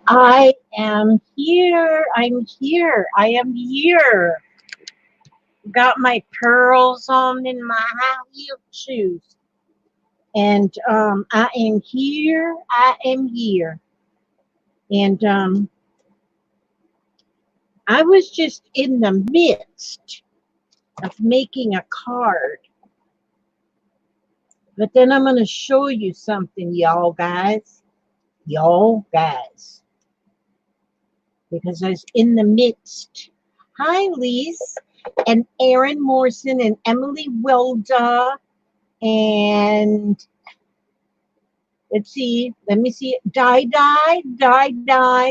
I am here. I'm here. I am here. Got my pearls on in my high heel shoes. And I am here. I am here. And I was just in the midst of making a card. But then I'm going to show you something, y'all guys. Y'all guys. Because I was in the midst. Hi, Lise. And Erin Morrison and Emily Wilda. And let's see. Let me see. Die.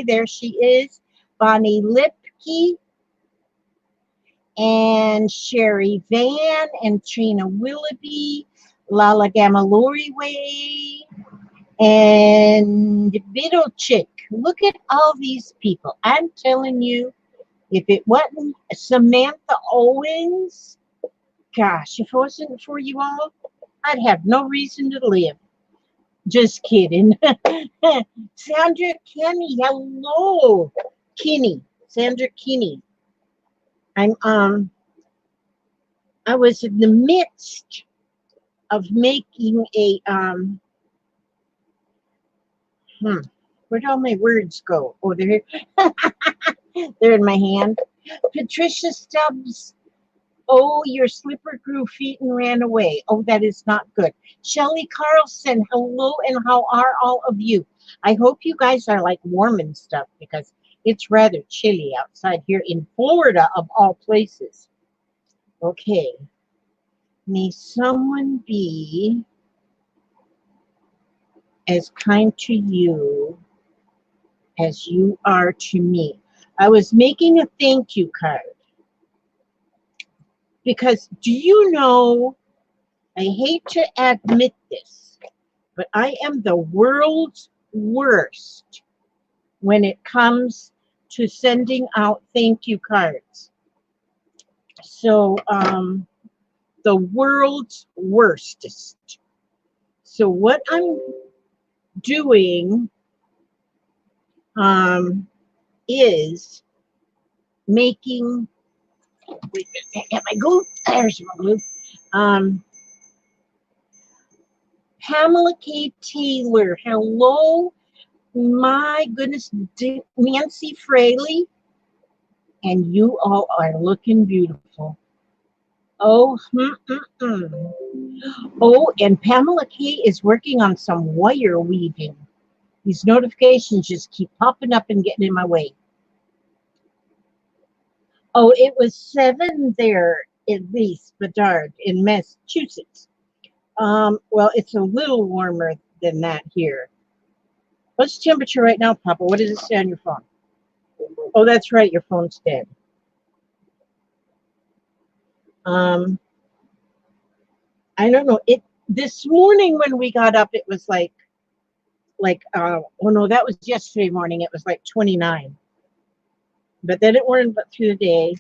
There she is. Bonnie Lipke. And Sherry Van and Trina Willoughby. Lala Gamaloriway. And Biddle Chick. Look at all these people. I'm telling you, if it wasn't Samantha Owens, gosh, if it wasn't for you all, I'd have no reason to live. Just kidding. Sandra Kenny, hello. Sandra Kinney. I was in the midst of making a where'd all my words go? Oh, they're here. They're in my hand. Patricia Stubbs. Oh, your slipper grew feet and ran away. Oh, that is not good. Shelley Carlson, hello, and how are all of you? I hope you guys are like warm and stuff because it's rather chilly outside here in Florida, of all places. Okay. May someone be as kind to you as you are to me. I was making a thank you card. Because do you know, I hate to admit this, but I am the world's worst when it comes to sending out thank you cards. So, the world's worstest. So what I'm doing is making, wait a minute, have my glue? There's my glue. Pamela K. Taylor, hello. My goodness, Nancy Fraley, and you all are looking beautiful. Oh, oh, and Pamela K. is working on some wire weaving. These notifications just keep popping up and getting in my way. Oh, it was 7 there, at least, Bedard, in Massachusetts. Well, it's a little warmer than that here. What's the temperature right now, Papa? What does it say on your phone? Oh, that's right, your phone's dead. I don't know. This morning when we got up, it was like oh no, that was yesterday morning. It was like 29. But then it warmed up through the day.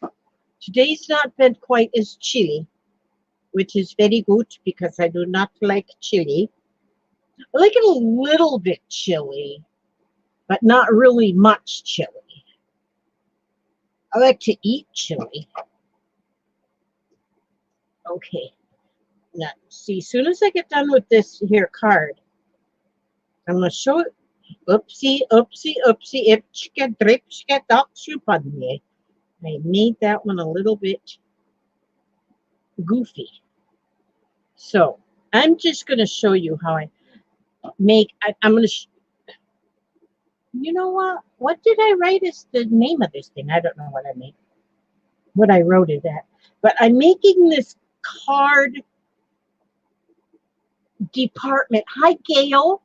Today's not been quite as chilly, which is very good because I do not like chili. I like it a little bit chilly, but not really much chili. I like to eat chili. Okay. Now, see, as soon as I get done with this here card, I'm going to show it. Oopsie. I made that one a little bit goofy. So I'm just going to show you how I make. I'm going to. You know what? What did I write as the name of this thing? I don't know what I made. What I wrote it at. But I'm making this card department. Hi, Gail.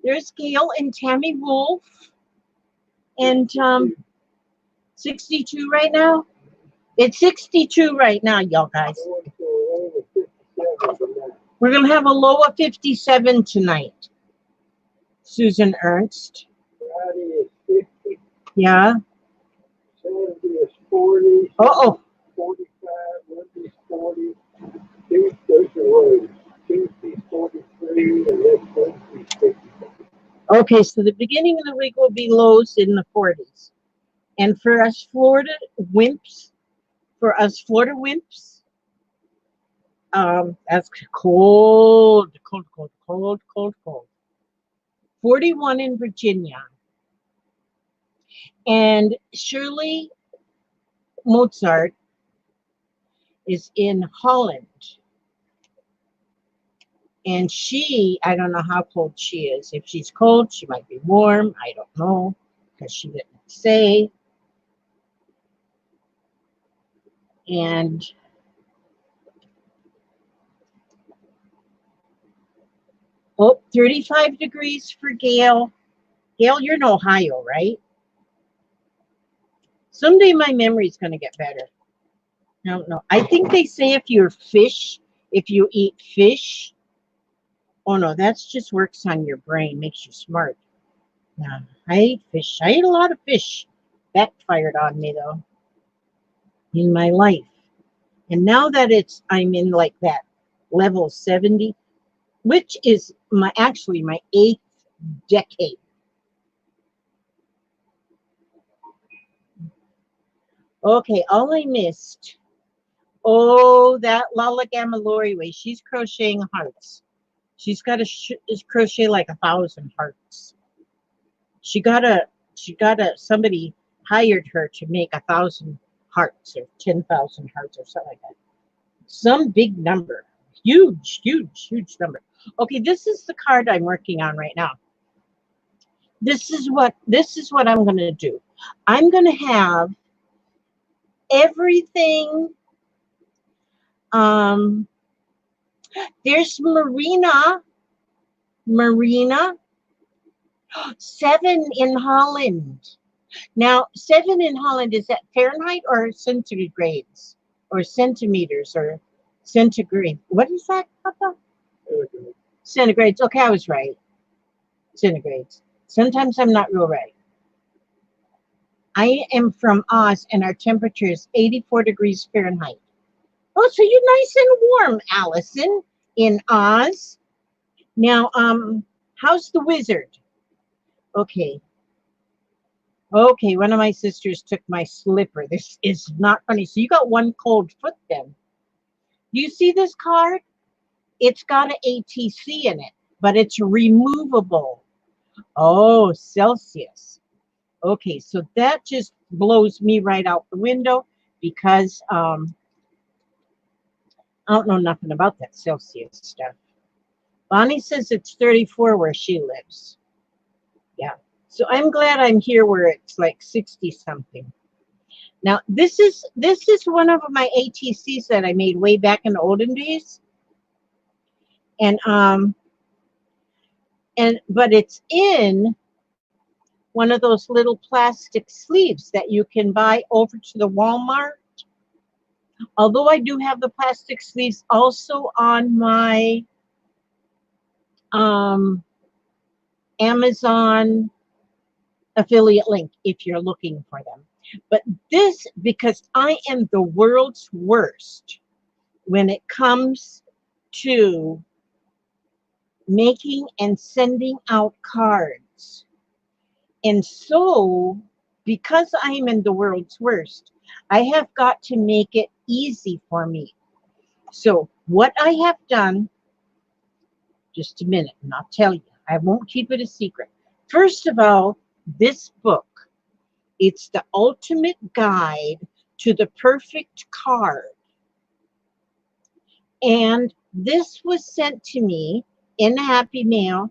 There's Gail and Tammy Wolf. And 62 right now. It's 62 right now, y'all guys. We're going to have a low of 57 tonight. Susan Ernst. Yeah. 70 is 40. Uh-oh. 45, Monday's 40. Tuesday's a low. Tuesday's 43, and next Wednesday's 50. Okay, so the beginning of the week will be lows in the 40s. And for us Florida wimps, that's cold, cold, cold, cold, cold, cold. 41 in Virginia. And Shirley Mozart is in Holland. And I don't know how cold she is. If she's cold, she might be warm. I don't know because she didn't say. And oh, 35 degrees for Gail. Gail, you're in Ohio, right? Someday my memory's going to get better. I don't know. I think they say if you eat fish, oh no, that's just works on your brain, makes you smart. Yeah, I ate fish. I ate a lot of fish. Backfired on me though in my life. And now that I'm in like that level 70, which is actually my 8th decade. Okay, all I missed. Oh, that Lala Gamalori way. She's crocheting hearts. She's got to crochet like 1,000 hearts. Somebody hired her to make 1,000 hearts or 10,000 hearts or something like that. Some big number. Huge, huge, huge number. Okay, this is the card I'm working on right now. This is what I'm going to do. I'm going to have everything. There's Marina, 7 in Holland. Now, 7 in Holland, is that Fahrenheit or centigrades or centimeters or centigrade? What is that, Papa? Centigrades. Okay, I was right. Centigrades. Sometimes I'm not real right. I am from Oz, and our temperature is 84 degrees Fahrenheit. Oh, so you're nice and warm, Allison, in Oz. Now, how's the wizard? Okay. Okay, one of my sisters took my slipper. This is not funny. So you got one cold foot then. Do you see this card? It's got an ATC in it, but it's removable. Oh, Celsius. Okay, so that just blows me right out the window because I don't know nothing about that Celsius stuff. Bonnie says it's 34 where she lives. Yeah. So I'm glad I'm here where it's like 60 something. Now this is one of my ATCs that I made way back in the olden days. And but it's in one of those little plastic sleeves that you can buy over to the Walmart. Although I do have the plastic sleeves also on my Amazon affiliate link if you're looking for them. But this, because I am the world's worst when it comes to making and sending out cards. And so, because I am in the world's worst, I have got to make it easy for me. So what I have done, just a minute, and I'll tell you, I won't keep it a secret. First of all, this book, it's the ultimate guide to the perfect card. And this was sent to me in Happy Mail.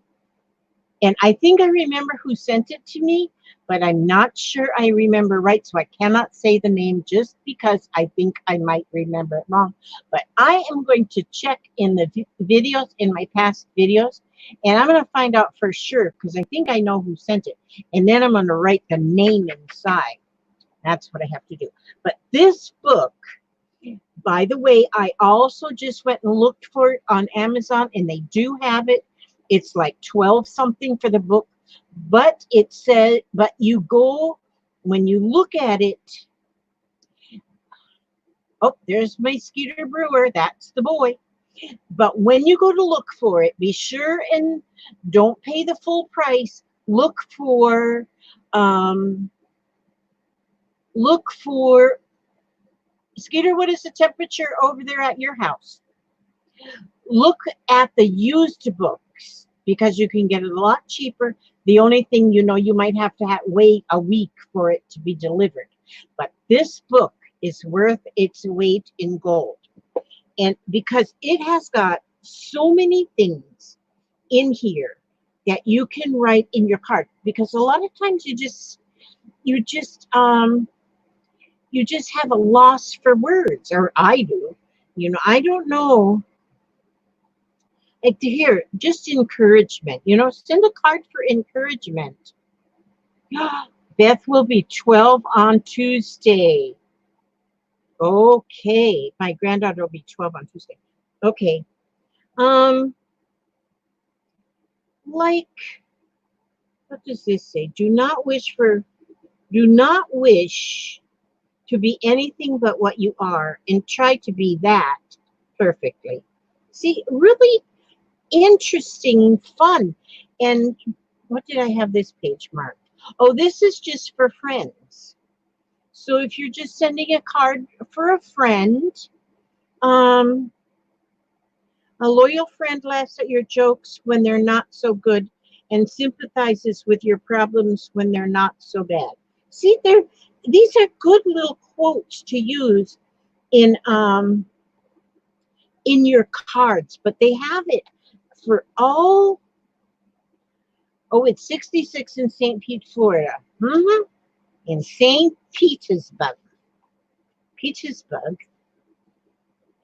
And I think I remember who sent it to me, but I'm not sure I remember right. So I cannot say the name just because I think I might remember it wrong. But I am going to check in the videos, in my past videos, and I'm going to find out for sure because I think I know who sent it. And then I'm going to write the name inside. That's what I have to do. But this book, by the way, I also just went and looked for it on Amazon, and they do have it. It's like 12 something for the book, but it says, but you go, when you look at it, oh, there's my Skeeter Brewer, that's the boy. But when you go to look for it, be sure and don't pay the full price. Look for, um, look for, Skeeter, what is the temperature over there at your house? Look at the used books because you can get it a lot cheaper. The only thing, you might have to wait a week for it to be delivered. But this book is worth its weight in gold. And because it has got so many things in here that you can write in your card, because a lot of times you just have a loss for words, or I do. I don't know. Like, to hear just encouragement, send a card for encouragement. Beth will be 12 on Tuesday. Okay, my granddaughter will be 12 on Tuesday. Okay. Like, what does this say? Do not wish to be anything but what you are, and try to be that perfectly. See, really interesting, fun. And what did I have this page marked? Oh, this is just for friends. So if you're just sending a card for a friend, um, a loyal friend laughs at your jokes when they're not so good and sympathizes with your problems when they're not so bad. See, these are good little quotes to use in your cards, but they have it for all. Oh, it's 66 in St. Pete, Florida. In St. Petersburg.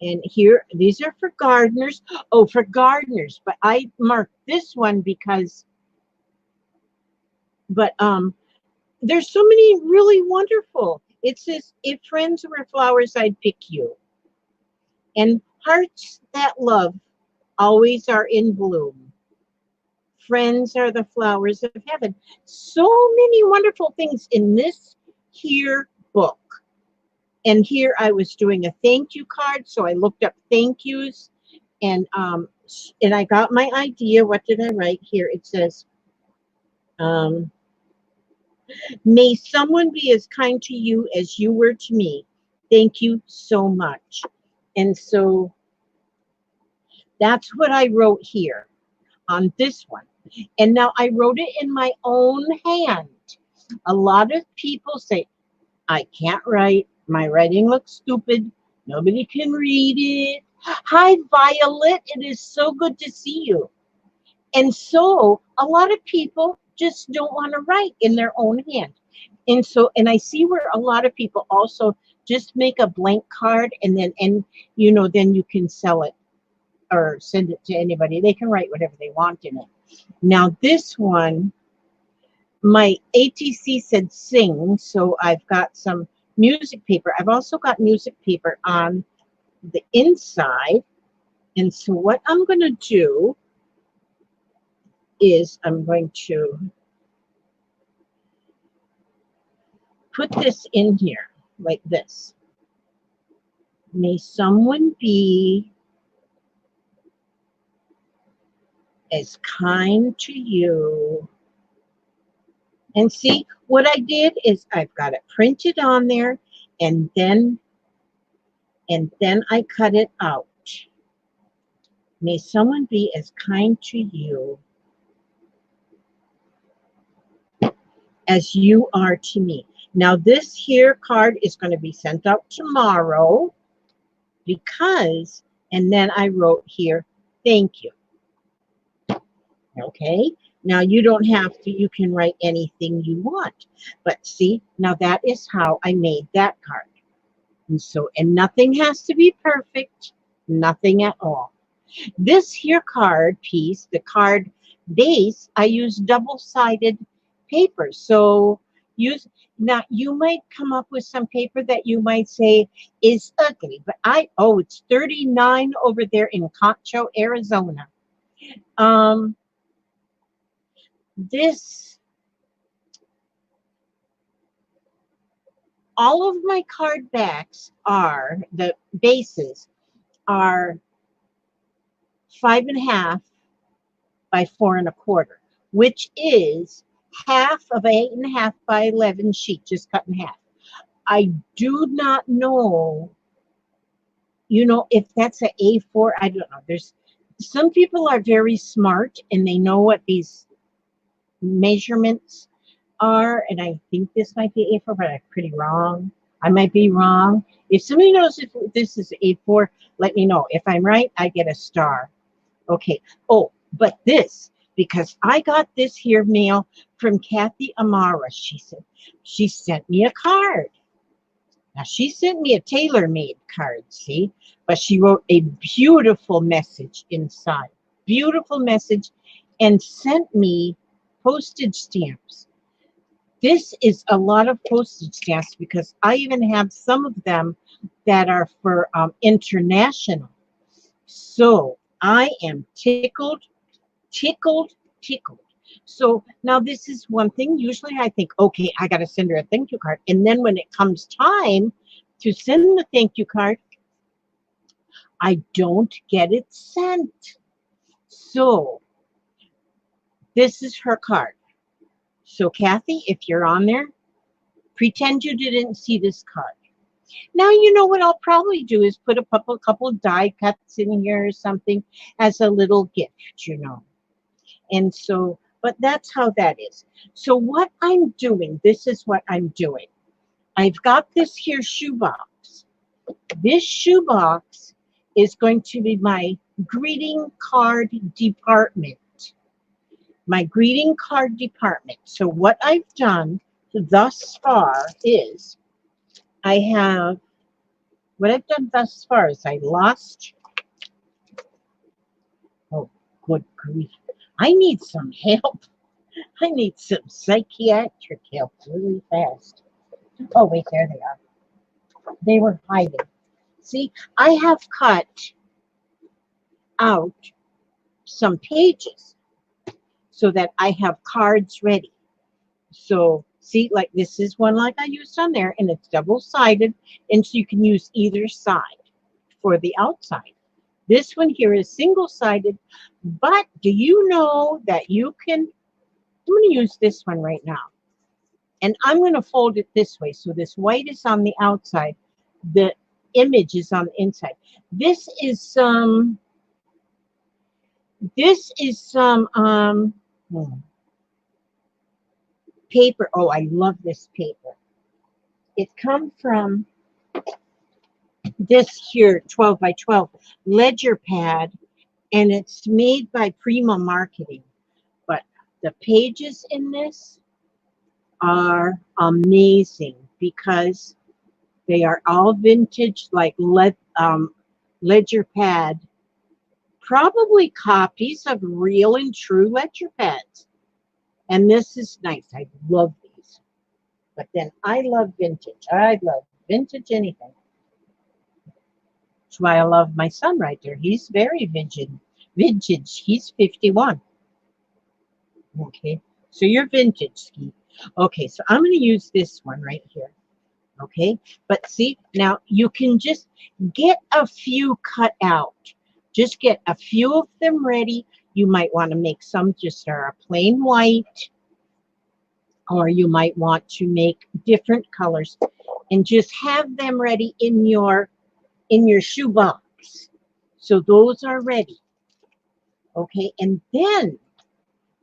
And here, these are for gardeners. Oh, for gardeners. But I marked this one because, there's so many really wonderful. It says, if friends were flowers, I'd pick you. And hearts that love always are in bloom. Friends are the flowers of heaven. So many wonderful things in this here book. And here I was doing a thank you card, so I looked up thank yous, and I got my idea. What did I write here? It says, may someone be as kind to you as you were to me. Thank you so much. And so that's what I wrote here on this one. And now I wrote it in my own hand. A lot of people say, I can't write. My writing looks stupid. Nobody can read it. Hi, Violet. It is so good to see you. And so a lot of people just don't want to write in their own hand. And I see where a lot of people also just make a blank card then you can sell it or send it to anybody. They can write whatever they want in it. Now this one, my ATC said sing, so I've got some music paper. I've also got music paper on the inside. And so what I'm going to do is I'm going to put this in here like this. May someone be as kind to you. And see, what I did is I've got it printed on there, and then I cut it out. May someone be as kind to you as you are to me. Now this here card is going to be sent out tomorrow because, and then I wrote here, thank you. Okay, now you don't have to, you can write anything you want. But see, now that is how I made that card. And so, and nothing has to be perfect, nothing at all. This here card piece, the card base, I use double-sided paper. So now you might come up with some paper that you might say is ugly, but it's 39 over there in Concho, Arizona. All of my card backs the bases are 5.5 by 4 1/4, which is half of an 8.5 by 11 sheet, just cut in half. I do not know, if that's an A4. I don't know. There's some people are very smart and they know what these measurements are, and I think this might be A4, but I'm pretty wrong. I might be wrong. If somebody knows if this is A4, let me know. If I'm right, I get a star. Okay. Oh, but this, because I got this here mail from Kathy Amara. She sent me a card. Now she sent me a tailor-made card, see, but she wrote a beautiful message inside. Beautiful message, and sent me postage stamps. This is a lot of postage stamps because I even have some of them that are for international. So I am tickled, tickled, tickled. So now this is one thing. Usually I think, okay, I got to send her a thank you card. And then when it comes time to send the thank you card, I don't get it sent. So this is her card. So Kathy, if you're on there, pretend you didn't see this card. Now, you know what I'll probably do is put a couple die cuts in here or something as a little gift. And so, but that's how that is. So what I'm doing, this is what I'm doing. I've got this here shoebox. This shoebox is going to be my greeting card department. My greeting card department. So what I've done thus far is what I've done thus far is I lost, oh, good grief. I need some help. I need some psychiatric help really fast. Oh, wait, there they are. They were hiding. See, I have cut out some pages so that I have cards ready. So, see, like this is one like I used on there, and it's double-sided, and so you can use either side for the outside. This one here is single-sided, but do you know that you can, I'm going to use this one right now. And I'm going to fold it this way. So this white is on the outside. The image is on the inside. This is some paper. Oh, I love this paper. It comes from this here 12 by 12 ledger pad, and it's made by Prima Marketing. But the pages in this are amazing because they are all vintage, like ledger pad, probably copies of real and true ledger pads. And this is nice. I love these. But then I love vintage. I love vintage anything. That's why I love my son right there. He's very vintage. Vintage. He's 51. Okay. So you're vintage, Ski. Okay, so I'm going to use this one right here. Okay, but see, now you can just get a few cut out. Just get a few of them ready. You might want to make some just are a plain white, or you might want to make different colors and just have them ready in your shoebox. So those are ready. Okay, and then,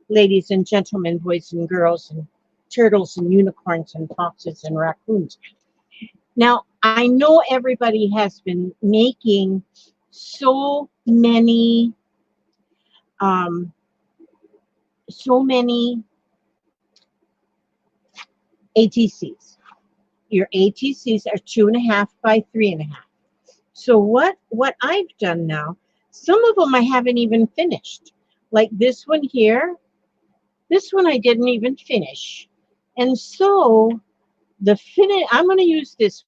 ladies and gentlemen, boys and girls, and turtles and unicorns and foxes and raccoons. Now, I know everybody has been making so many ATCs. Your ATCs are 2.5 by 3.5. So what I've done now, some of them I haven't even finished. Like this one here, this one I didn't even finish. And so I'm going to use this.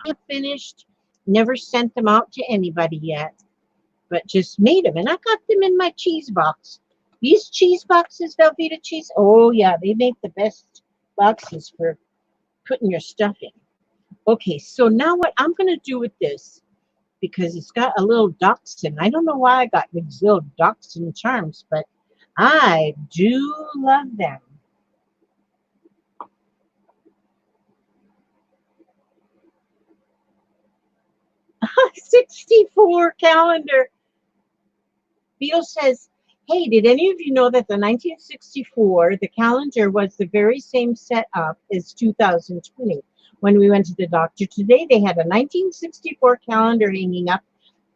I finished, never sent them out to anybody yet, but just made them. And I got them in my cheese box. These cheese boxes, Velveeta cheese, oh yeah, they make the best boxes for putting your stuff in. Okay, so now what I'm going to do with this, because it's got a little dachshund. I don't know why I got these little dachshund charms, but I do love them. '64 calendar. Beetle says, hey, did any of you know that the 1964, the calendar was the very same setup as 2020 when we went to the doctor today? They had a 1964 calendar hanging up,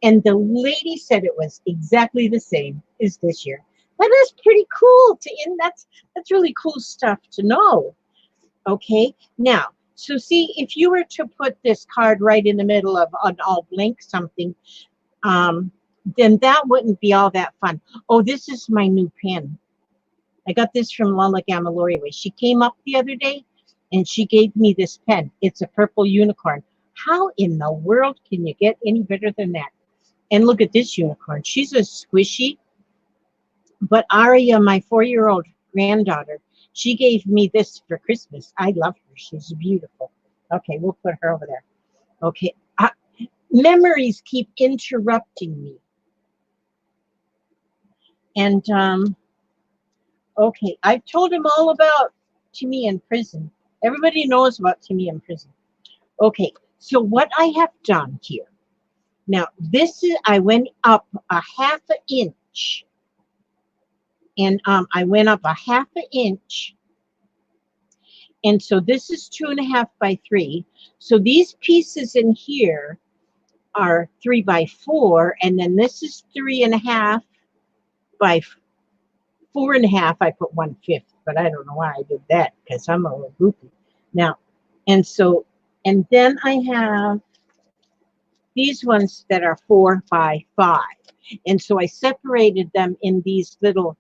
and the lady said it was exactly the same as this year. That is pretty cool that's really cool stuff to know. Okay, now, so see, if you were to put this card right in the middle of an all blank something, um, then that wouldn't be all that fun. Oh, this is my new pen. I got this from Lala Gamaloriway. She came up the other day and she gave me this pen. It's a purple unicorn. How in the world can you get any better than that? And look at this unicorn. She's a squishy. But Aria, my 4-year-old granddaughter, she gave me this for Christmas. I love her. She's beautiful. Okay, we'll put her over there. Okay. Memories keep interrupting me. And, okay, I've told him all about Timmy in prison. Everybody knows about Timmy in prison. Okay, so what I have done here. Now, this is, I went up a ½ inch. And I went up a ½ inch. And so this is 2.5 by 3. So these pieces in here are 3 by 4. And then this is 3.5 by 4.5. I put 1/5, but I don't know why I did that because I'm a little goofy. Now, and so, and then I have these ones that are 4 by 5. And so I separated them in these little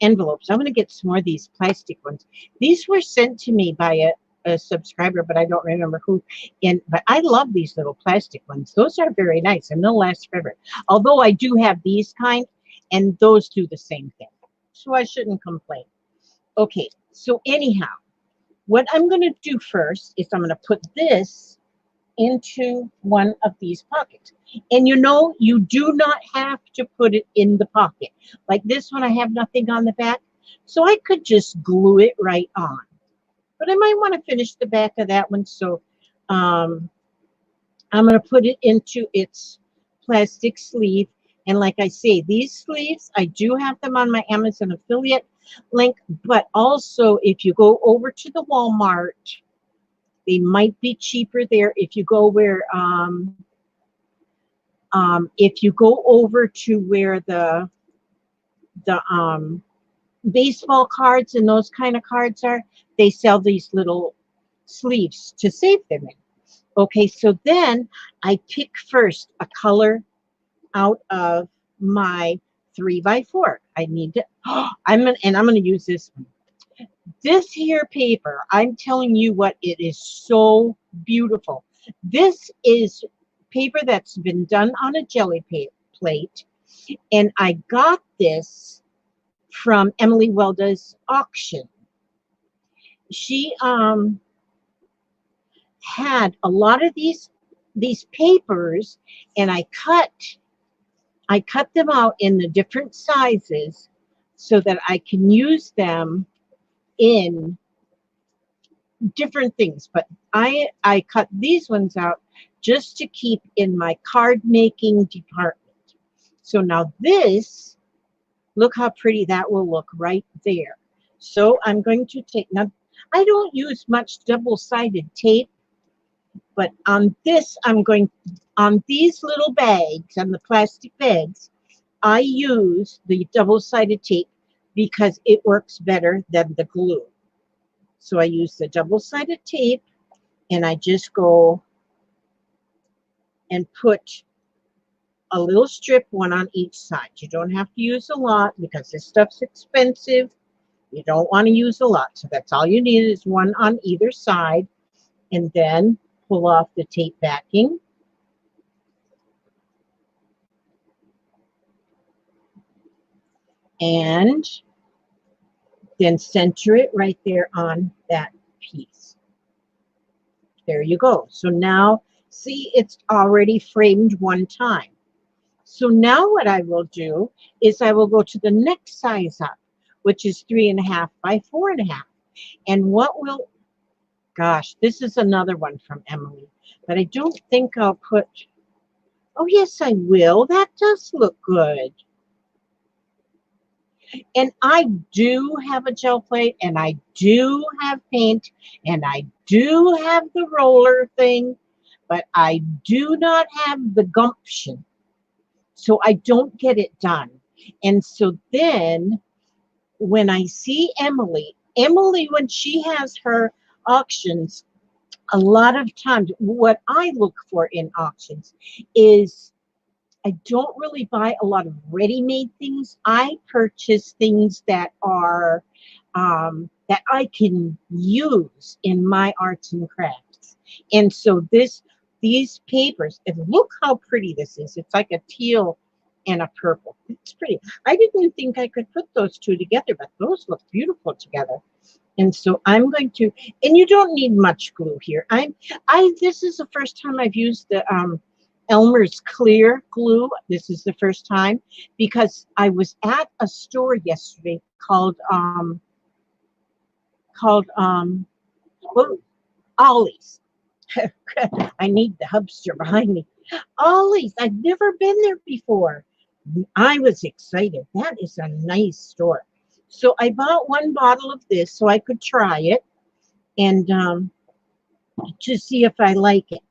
envelopes. I'm going to get some more of these plastic ones. These were sent to me by a subscriber, but I don't remember who. But I love these little plastic ones. Those are very nice and they'll last forever. Although I do have these kind, and those do the same thing. So I shouldn't complain. Okay, so anyhow, what I'm going to do first is I'm going to put this into one of these pockets. And you know, you do not have to put it in the pocket. Like this one, I have nothing on the back. So I could just glue it right on. But I might want to finish the back of that one. So I'm going to put it into its plastic sleeve. And like I say, these sleeves, I do have them on my Amazon affiliate link. But also, if you go over to the Walmart, they might be cheaper there. If you go where, if you go over to where the baseball cards and those kind of cards are, they sell these little sleeves to save them in. Okay, so then I pick first a color out of my 3 by 4. I need to, I'm gonna use this one. This here paper, I'm telling you what, it is so beautiful. This is paper that's been done on a jelly plate, and I got this from Emily Welda's auction. She had a lot of these papers, and I cut them out in the different sizes so that I can use them in different things. But I cut these ones out just to keep in my card making department. So now this, look how pretty that will look right there. So I'm going to take, now I don't use much double-sided tape, but on this, on these little bags, on the plastic bags, I use the double-sided tape because it works better than the glue. So I use the double-sided tape, and I just go and put a little strip, one on each side. You don't have to use a lot because this stuff's expensive. You don't want to use a lot. So that's all you need is one on either side. And then pull off the tape backing. And then center it right there on that piece. There you go. So now, see, it's already framed one time. So now what I will do is I will go to the next size up, which is 3.5 by 4.5. And what will, gosh, this is another one from Emily, but I don't think I'll put, oh yes, I will. That does look good. And I do have a gel plate, and I do have paint, and I do have the roller thing, but I do not have the gumption. So I don't get it done. And so then when I see Emily, when she has her auctions, a lot of times what I look for in auctions is I don't really buy a lot of ready-made things. I purchase things that are that I can use in my arts and crafts. And so these papers, and look how pretty this is. It's like a teal and a purple. It's pretty. I didn't think I could put those two together, but those look beautiful together. And so I'm going to, and you don't need much glue here. This is the first time I've used the Elmer's clear glue. This is the first time because I was at a store yesterday called well, Ollie's. I need the hubster behind me. Ollie's. I've never been there before. I was excited. That is a nice store. So I bought one bottle of this so I could try it and to see if I like it.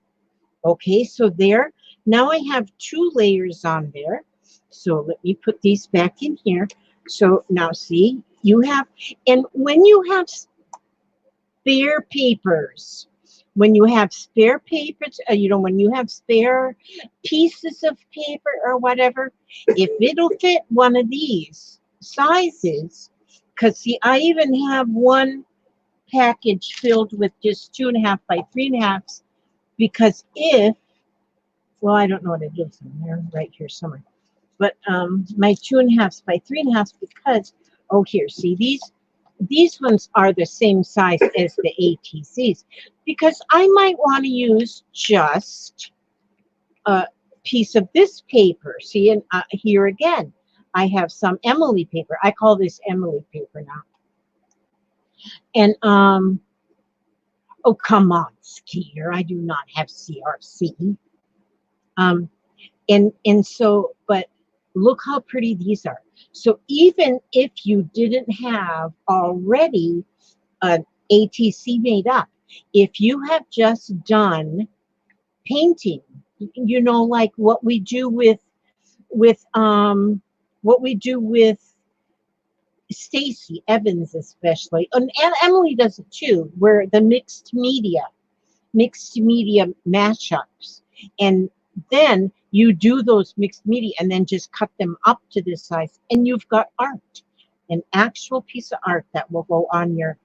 Okay, so there. Now I have 2 layers on there. So let me put these back in here. So now see, you have, and when you have spare papers, when you have spare papers, when you have spare pieces of paper or whatever, if it'll fit one of these sizes, because see, I even have one package filled with just 2.5 by 3.5, because if, well, I don't know what it is in there, right here somewhere, but my 2.5 by 3.5, because, oh, here, see, these ones are the same size as the ATCs, because I might want to use just a piece of this paper. See, and here again, I have some Emily paper. I call this Emily paper now. And, oh, come on, Skeeter, I do not have CRC. And so, but look how pretty these are. So even if you didn't have already an ATC made up, if you have just done painting, like what we do with Stacy Evans especially, and Emily does it too, where the mixed media mashups, and then you do those mixed media and then just cut them up to this size, and you've got art, an actual piece of art that will go on your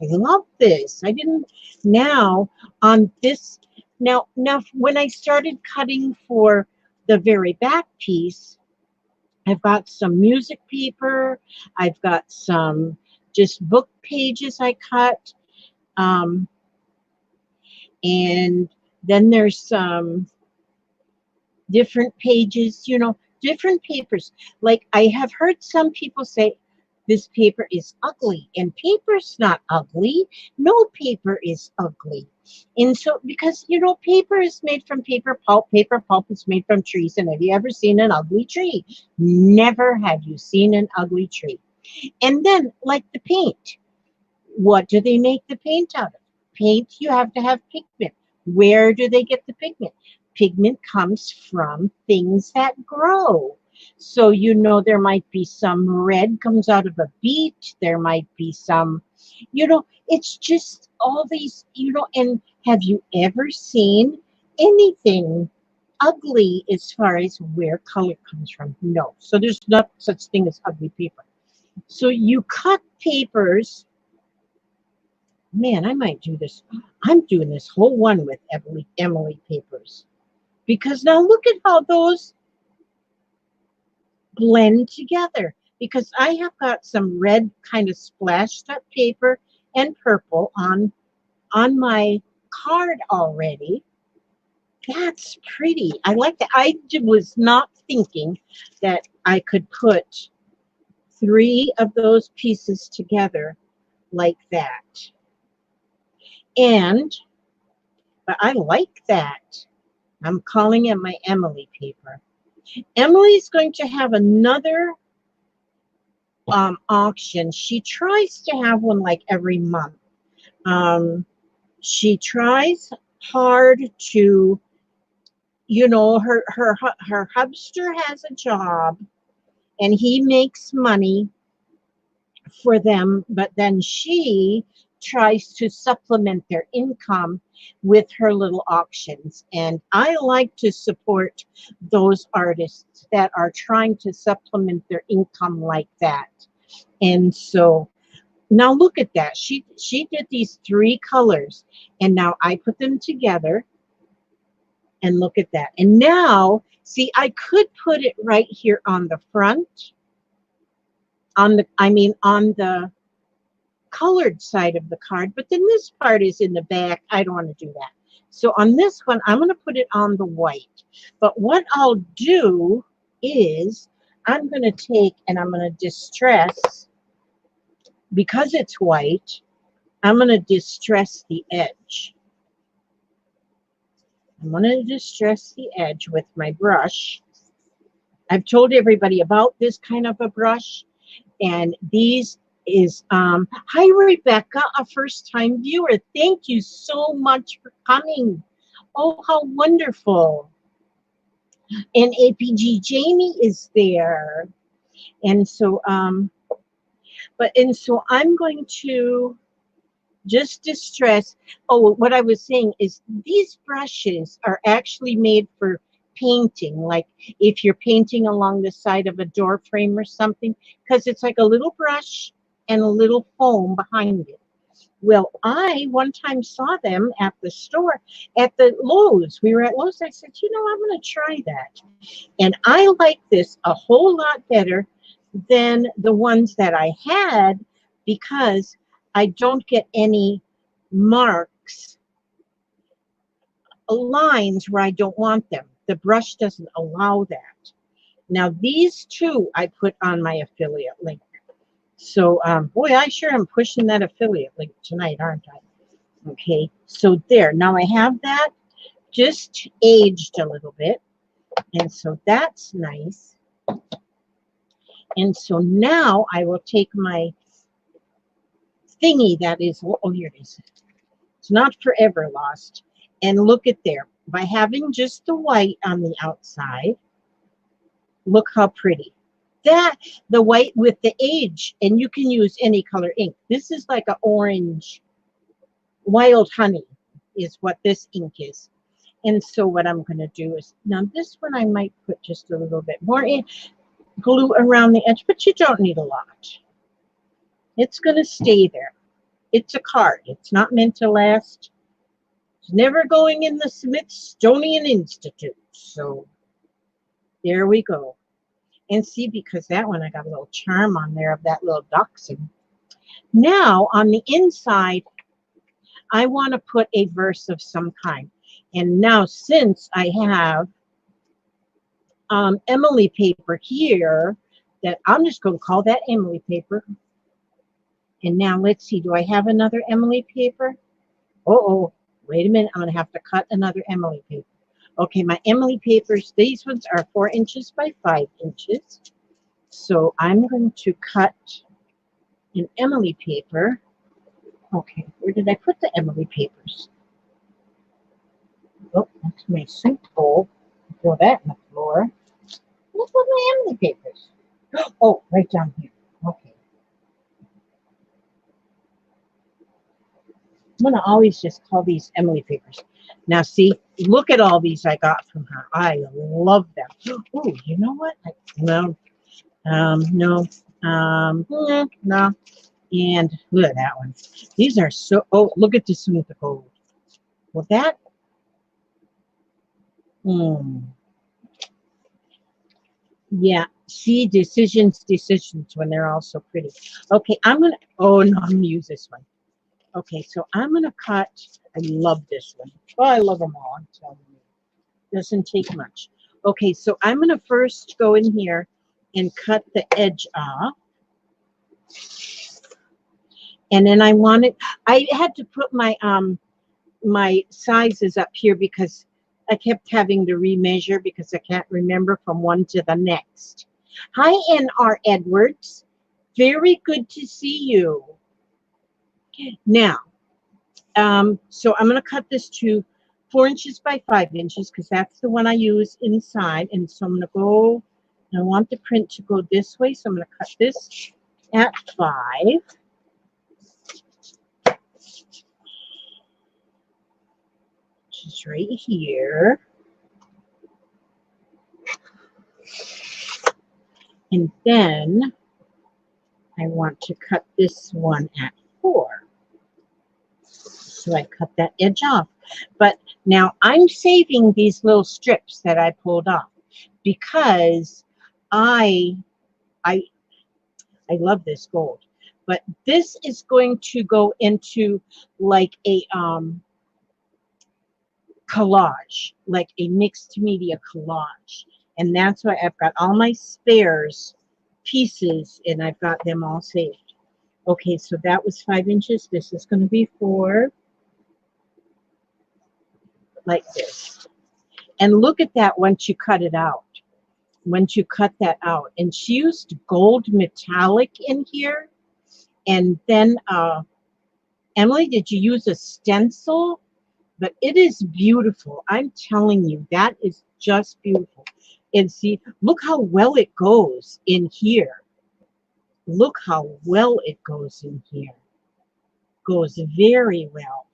I love this. I didn't, now on this, now when I started cutting for the very back piece, I've got some music paper, I've got some just book pages I cut, and then there's some different pages, different papers. Like I have heard some people say, this paper is ugly, and paper's not ugly. No paper is ugly. And so, because, paper is made from paper pulp. Paper pulp is made from trees. And have you ever seen an ugly tree? Never have you seen an ugly tree. And then, like the paint, what do they make the paint out of? Paint, you have to have pigment. Where do they get the pigment? Pigment comes from things that grow. So, there might be some red comes out of a beet. There might be some, it's just all these, and have you ever seen anything ugly as far as where color comes from? No. So there's not such thing as ugly paper. So you cut papers. Man, I might do this. I'm doing this whole one with Emily papers. Because now look at how those blend together. Because I have got some red kind of splashed up paper and purple on my card already. That's pretty. I like that. I was not thinking that I could put 3 of those pieces together like that. And, but I like that. I'm calling it my Emily paper. Emily's going to have another auction. She tries to have one like every month. She tries hard to, you know, her hubster has a job and he makes money for them, but then she tries to supplement their income with her little auctions. And I like to support those artists that are trying to supplement their income like that. And so now look at that. She did these 3 colors, and now I put them together, and look at that. And now, see, I could put it right here on the front, on the colored side of the card, but then this part is in the back. I don't want to do that. So on this one, I'm going to put it on the white. But what I'll do is I'm going to take and I'm going to distress, because it's white, I'm going to distress the edge. I'm going to distress the edge with my brush. I've told everybody about this kind of a brush, and these is hi Rebecca, a first-time viewer. Thank you so much for coming. Oh, how wonderful. And APG Jamie is there. And so so I'm going to just distress. Oh, what I was saying is these brushes are actually made for painting, like if you're painting along the side of a door frame or something, because it's like a little brush and a little foam behind it. Well, I one time saw them at the store, at the Lowe's. We were at Lowe's. I said, you know, I'm going to try that. And I like this a whole lot better than the ones that I had, because I don't get any marks, lines where I don't want them. The brush doesn't allow that. Now these 2 I put on my affiliate link. So boy, I sure am pushing that affiliate link tonight, aren't I? Okay, so there. Now I have that just aged a little bit, and so that's nice. And so now I will take my thingy that is, oh, here it is. It's not forever lost. And look at there. By having just the white on the outside, look how pretty. That, the white with the age, and you can use any color ink. This is like an orange, wild honey is what this ink is. And so what I'm going to do is, now this one I might put just a little bit more glue around the edge, but you don't need a lot. It's going to stay there. It's a card. It's not meant to last. It's never going in the Smithsonian Institute. So there we go. And see, because that one I got a little charm on there of that little dachshund. Now on the inside, I want to put a verse of some kind. And now since I have Emily paper here, that I'm just going to call that Emily paper. And now let's see, do I have another Emily paper? Oh, wait a minute, I'm going to have to cut another Emily paper. Okay, my Emily papers, these ones are 4 inches by 5 inches. So I'm going to cut an Emily paper. Okay, where did I put the Emily papers? Oh, that's my sink bowl. Throw that in the floor. Look at my Emily papers. Oh, right down here. Okay. I'm going to always just call these Emily papers. Now, see, look at all these I got from her. I love them. Oh, you know what? No. No. And look at that one. These are so, oh, look at this one with the gold. Well, that, yeah, see, decisions when they're all so pretty. Okay, I'm going to, oh, no, I'm going to use this one. Okay, so I'm going to cut, I love this one. Oh, I love them all, I'm telling you. Doesn't take much. Okay, so I'm going to first go in here and cut the edge off. And then I had to put my sizes up here because I kept having to remeasure because I can't remember from one to the next. Hi, N.R. Edwards. Very good to see you. Now, so I'm going to cut this to 4 inches by 5 inches because that's the one I use inside. And so I'm going to go, I want the print to go this way. So I'm going to cut this at 5. Which is right here. And then I want to cut this one at 4. So I cut that edge off. But now I'm saving these little strips that I pulled off because I love this gold. But this is going to go into like a collage, like a mixed media collage. And that's why I've got all my spares pieces and I've got them all saved. Okay, so that was 5 inches. This is going to be 4. Like this. And look at that once you cut it out. Once you cut that out. And she used gold metallic in here. And then, Emily, did you use a stencil? But it is beautiful. I'm telling you, that is just beautiful. And see, look how well it goes in here. Look how well it goes in here. Goes very well.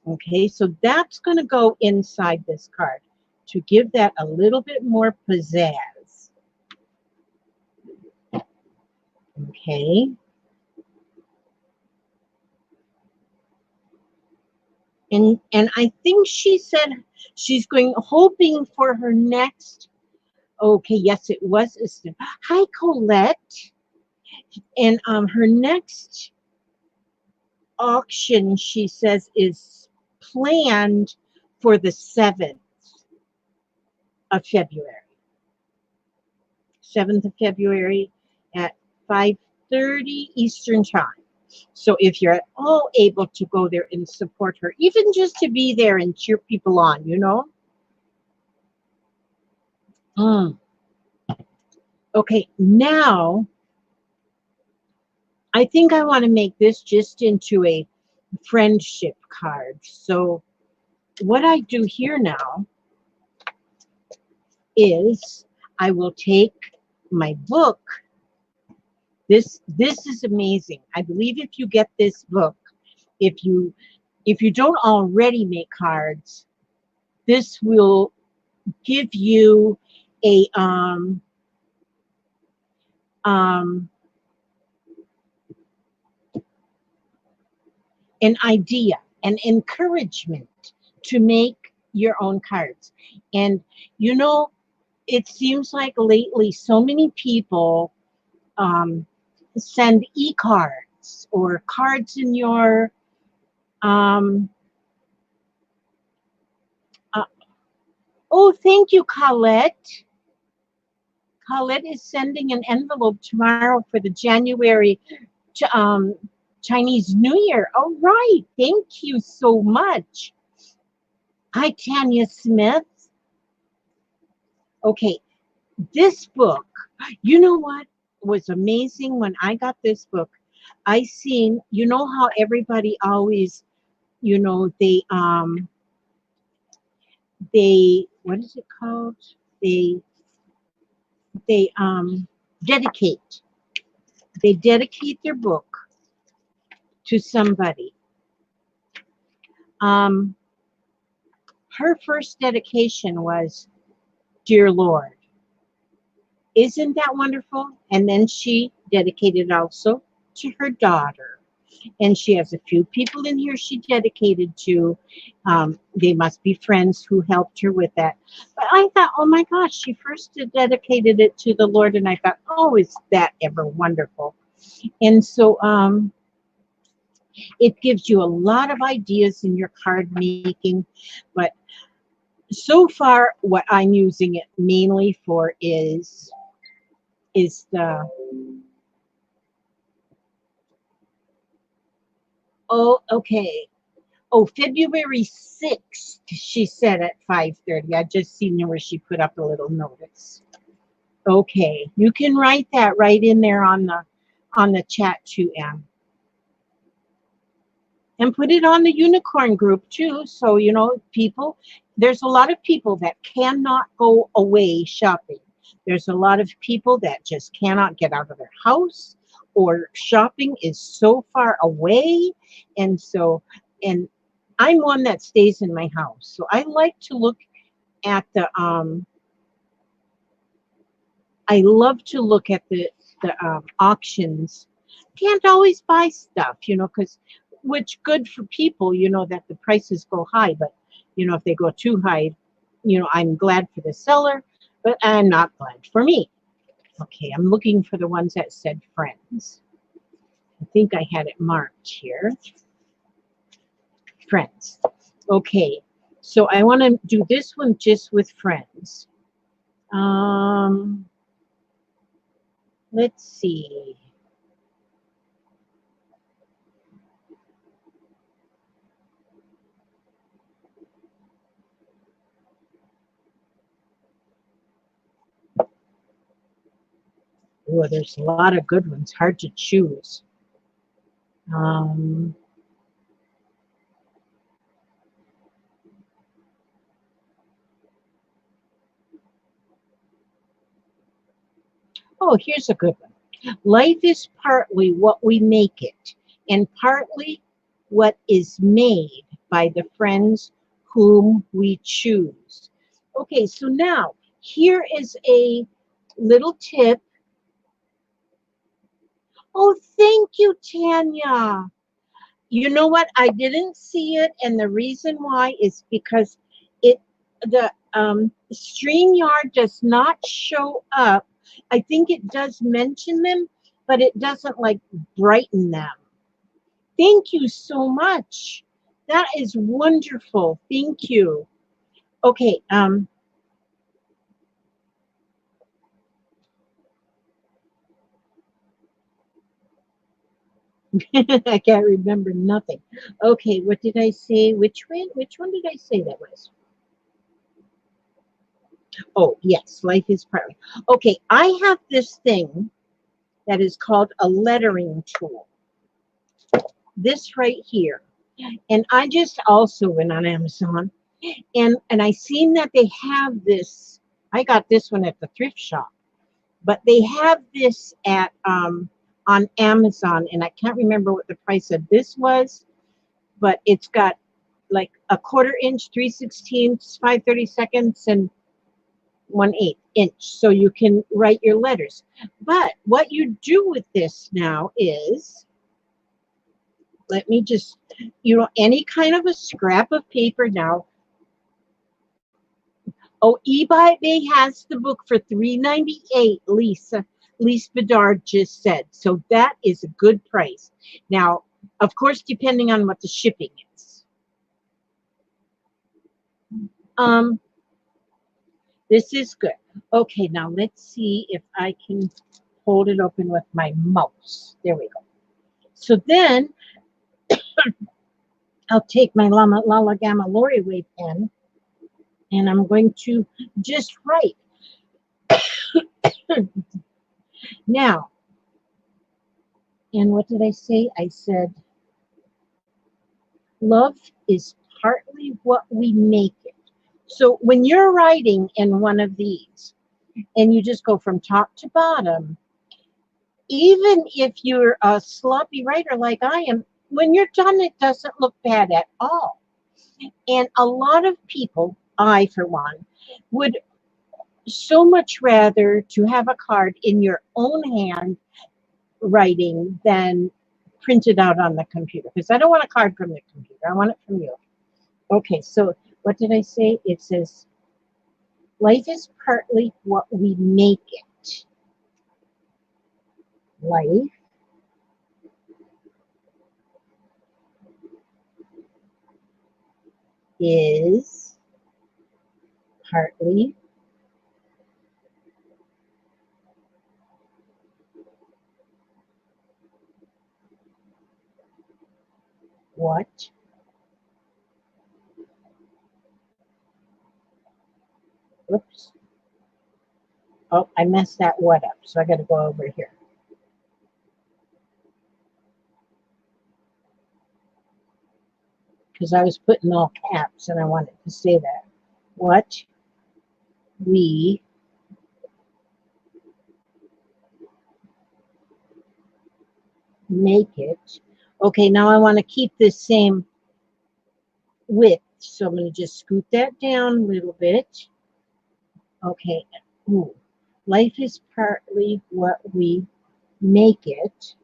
Okay, so that's going to go inside this card to give that a little bit more pizzazz. Okay. And I think she said she's hoping for her next. Okay, yes, it was. Hi, Colette. And her next auction, she says, is planned for the 7th of February. 7th of February at 5:30 Eastern Time. So if you're at all able to go there and support her, even just to be there and cheer people on, you know? Okay, now I think I want to make this just into a friendship card. So what I do here now is I will take my book. This is amazing. I believe if you get this book, if you don't already make cards, this will give you a an idea, an encouragement to make your own cards. And you know, it seems like lately so many people send e-cards or cards in your oh, thank you, Colette. Colette is sending an envelope tomorrow for the January Chinese New Year. All right, thank you so much. Hi, Tanya Smith. Okay, this book, you know what was amazing when I got this book? I seen, you know how everybody always, you know, they what is it called? They dedicate. They dedicate their book to somebody. Her first dedication was, Dear Lord. Isn't that wonderful? And then she dedicated also to her daughter. And she has a few people in here she dedicated to. They must be friends who helped her with that. But I thought, oh my gosh, she first dedicated it to the Lord. And I thought, oh, is that ever wonderful? And so it gives you a lot of ideas in your card making. But so far, what I'm using it mainly for is the Oh, okay. Oh, February 6th, she said at 5:30. I just seen where she put up a little notice. Okay, you can write that right in there on the chat too, Em. And put it on the unicorn group too. So, you know, people, there's a lot of people that cannot go away shopping. There's a lot of people that just cannot get out of their house, or shopping is so far away. And so, and I'm one that stays in my house. So I like to look at I love to look at the auctions. Can't always buy stuff, you know, because which good for people, you know, that the prices go high. But you know, if they go too high, you know, I'm glad for the seller, but I'm not glad for me. Okay, I'm looking for the ones that said friends. I think I had it marked here. Friends. Okay, so I want to do this one just with friends. Let's see. Oh, there's a lot of good ones. Hard to choose. Um, oh, here's a good one. Life is partly what we make it, and partly what is made by the friends whom we choose. Okay, so now here is a little tip. Oh, thank you, Tanya. You know what? I didn't see it, and the reason why is because it the StreamYard does not show up. I think it does mention them, but it doesn't like brighten them. Thank you so much. That is wonderful. Thank you. Okay, I can't remember nothing. Okay, what did I say? Which one? Which one did I say that was? Oh, yes, life is partly. Okay, I have this thing that is called a lettering tool. This right here. And I just also went on Amazon and I seen that they have this. I got this one at the thrift shop, but they have this at on Amazon, and I can't remember what the price of this was, but it's got like a 1/4 inch, 3/16, 5/32, and 1/8 inch, so you can write your letters. But what you do with this now is, let me just, you know, any kind of a scrap of paper now. Oh, eBay has the book for $3.98. Lise Bedard just said. So that is a good price. Now, of course, depending on what the shipping is. Um, this is good. Okay, now let's see if I can hold it open with my mouse. There we go. So then I'll take my Lala Gamma Lori Way pen and I'm going to just write. Now, and what did I say? I said, love is partly what we make it. So when you're writing in one of these and you just go from top to bottom, even if you're a sloppy writer like I am, when you're done, it doesn't look bad at all. And a lot of people, I for one, would so much rather to have a card in your own hand writing than printed out on the computer, because I don't want a card from the computer. I want it from you. Okay, so what did I say? It says, life is partly what we make it. Life is partly what oops. Oh, I messed that what up, so I got to go over here. Because I was putting all caps and I wanted to say that. What we make it. Okay, now I want to keep this same width, so I'm going to just scoot that down a little bit. Okay, ooh. Life is partly what we make it.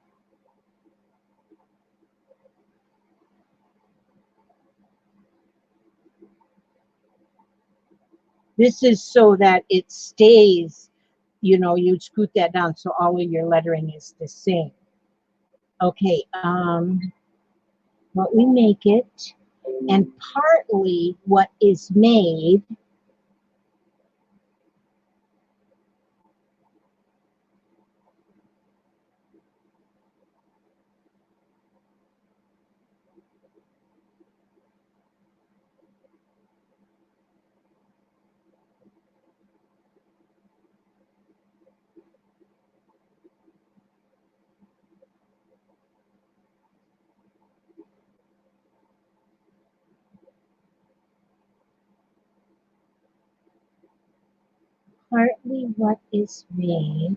This is so that it stays, you know, you scoot that down so all of your lettering is the same. Okay, what we make it, and partly what is made. Partly what is made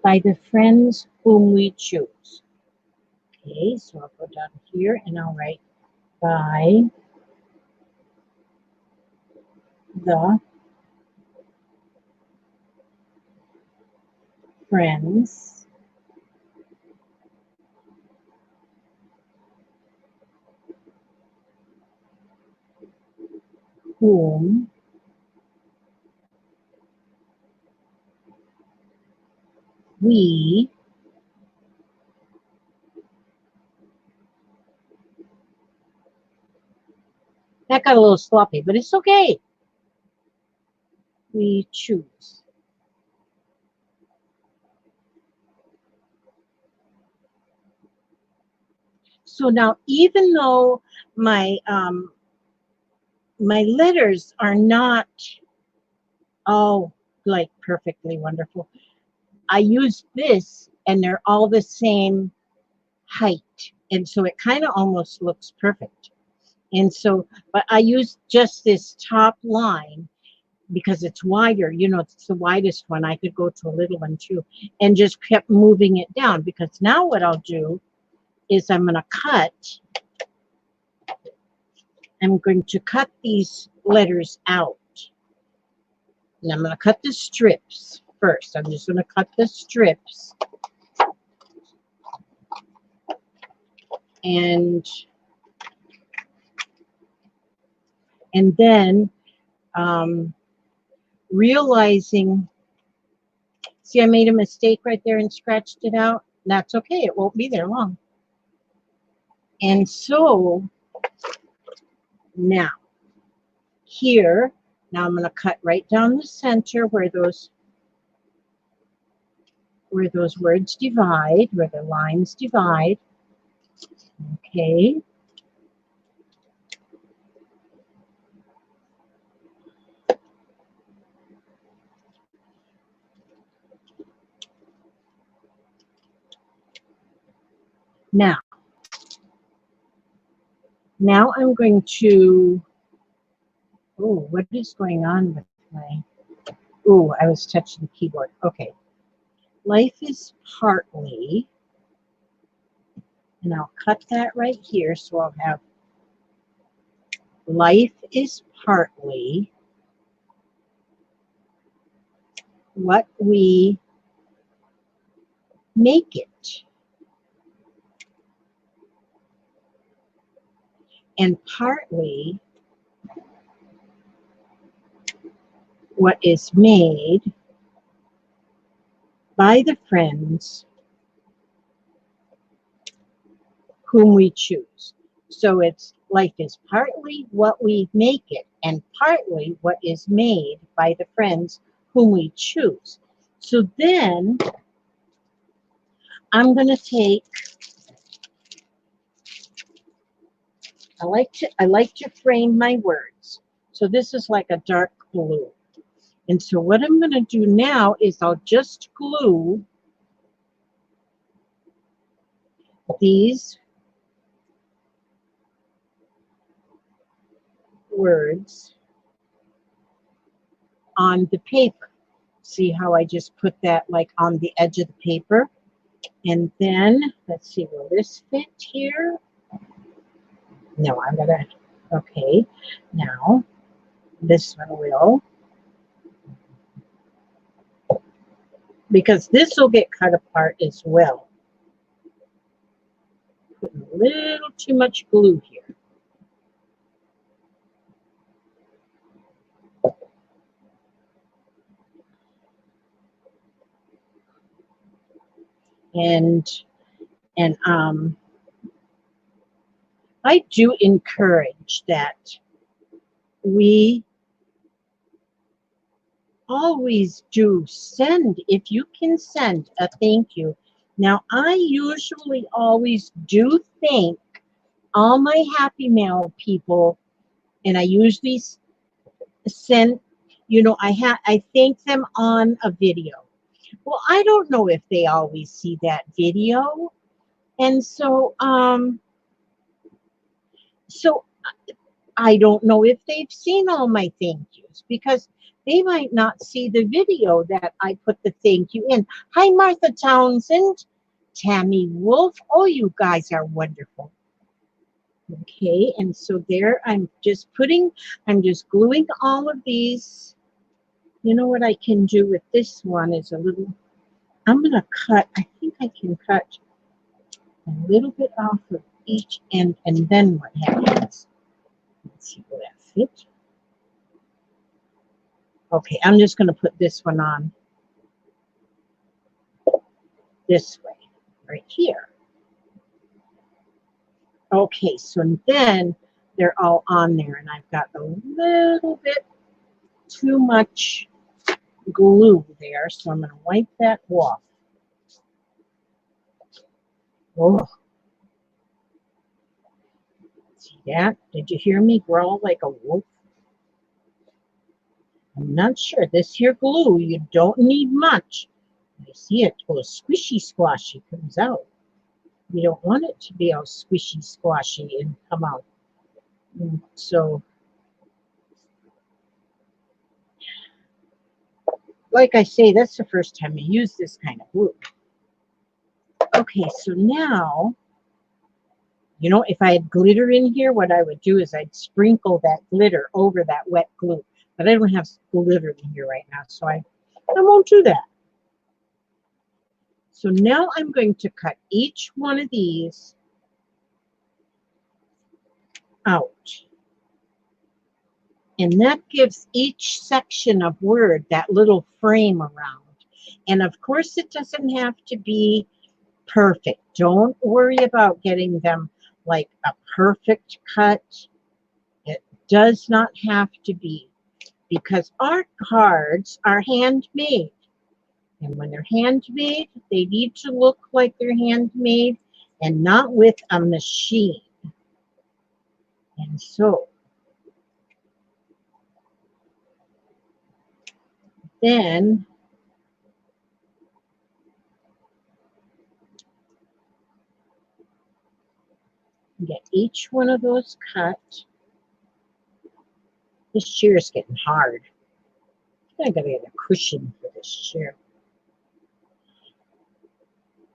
by the friends whom we choose. Okay, so I'll go down here and I'll write by the friends whom we that got a little sloppy, but it's okay. We choose. So now, even though my my letters are not all like perfectly wonderful, I use this and they're all the same height, and so it kind of almost looks perfect. And so, but I use just this top line because it's wider, you know, it's the widest one. I could go to a little one too, and just kept moving it down, because now what I'll do is I'm going to cut these letters out. And I'm going to cut the strips first. I'm just going to cut the strips. And then realizing, see, I made a mistake right there and scratched it out. That's okay. It won't be there long. And so now here, now I'm going to cut right down the center where those words divide, where the lines divide. Okay. Now I'm going to, oh, what is going on with my, oh, I was touching the keyboard. Okay. Life is partly, and I'll cut that right here, so I'll have life is partly what we make it, and partly what is made by the friends whom we choose. So it's life is partly what we make it and partly what is made by the friends whom we choose. So then I'm going to take I like to frame my words. So this is like a dark blue. And so what I'm going to do now is I'll just glue these words on the paper. See how I just put that like on the edge of the paper? And then, let's see, will this fit here? No, I'm going to, okay. Now, this one will. Because this will get cut apart as well. Putting a little too much glue here. And I do encourage that we always do send, if you can send a thank you. Now, I usually always do thank all my Happy Mail people, and I usually send, you know, I thank them on a video. Well, I don't know if they always see that video. And so, so I don't know if they've seen all my thank yous because they might not see the video that I put the thank you in. Hi, Martha Townsend, Tammy Wolf. Oh, you guys are wonderful. Okay, and so there I'm just gluing all of these. You know what I can do with this one is a little, I'm going to cut, I think I can cut a little bit off of each end, and then what happens? Let's see, will that fit? Okay, I'm just going to put this one on this way, right here. Okay, so then they're all on there, and I've got a little bit too much glue there, so I'm going to wipe that off. Oh, see that? Did you hear me growl like a wolf? I'm not sure. This here glue, you don't need much. I see it goes squishy squashy, comes out. You don't want it to be all squishy squashy and come out. And so, like I say, that's the first time I use this kind of glue. Okay, so now, you know, if I had glitter in here, what I would do is I'd sprinkle that glitter over that wet glue. But I don't have glitter in here right now, so I won't do that. So now I'm going to cut each one of these out. And that gives each section of word that little frame around. And of course, it doesn't have to be perfect. Don't worry about getting them like a perfect cut. It does not have to be, because our cards are handmade. And when they're handmade, they need to look like they're handmade and not with a machine. And so then get each one of those cut. This chair is getting hard. I gotta get a cushion for this chair.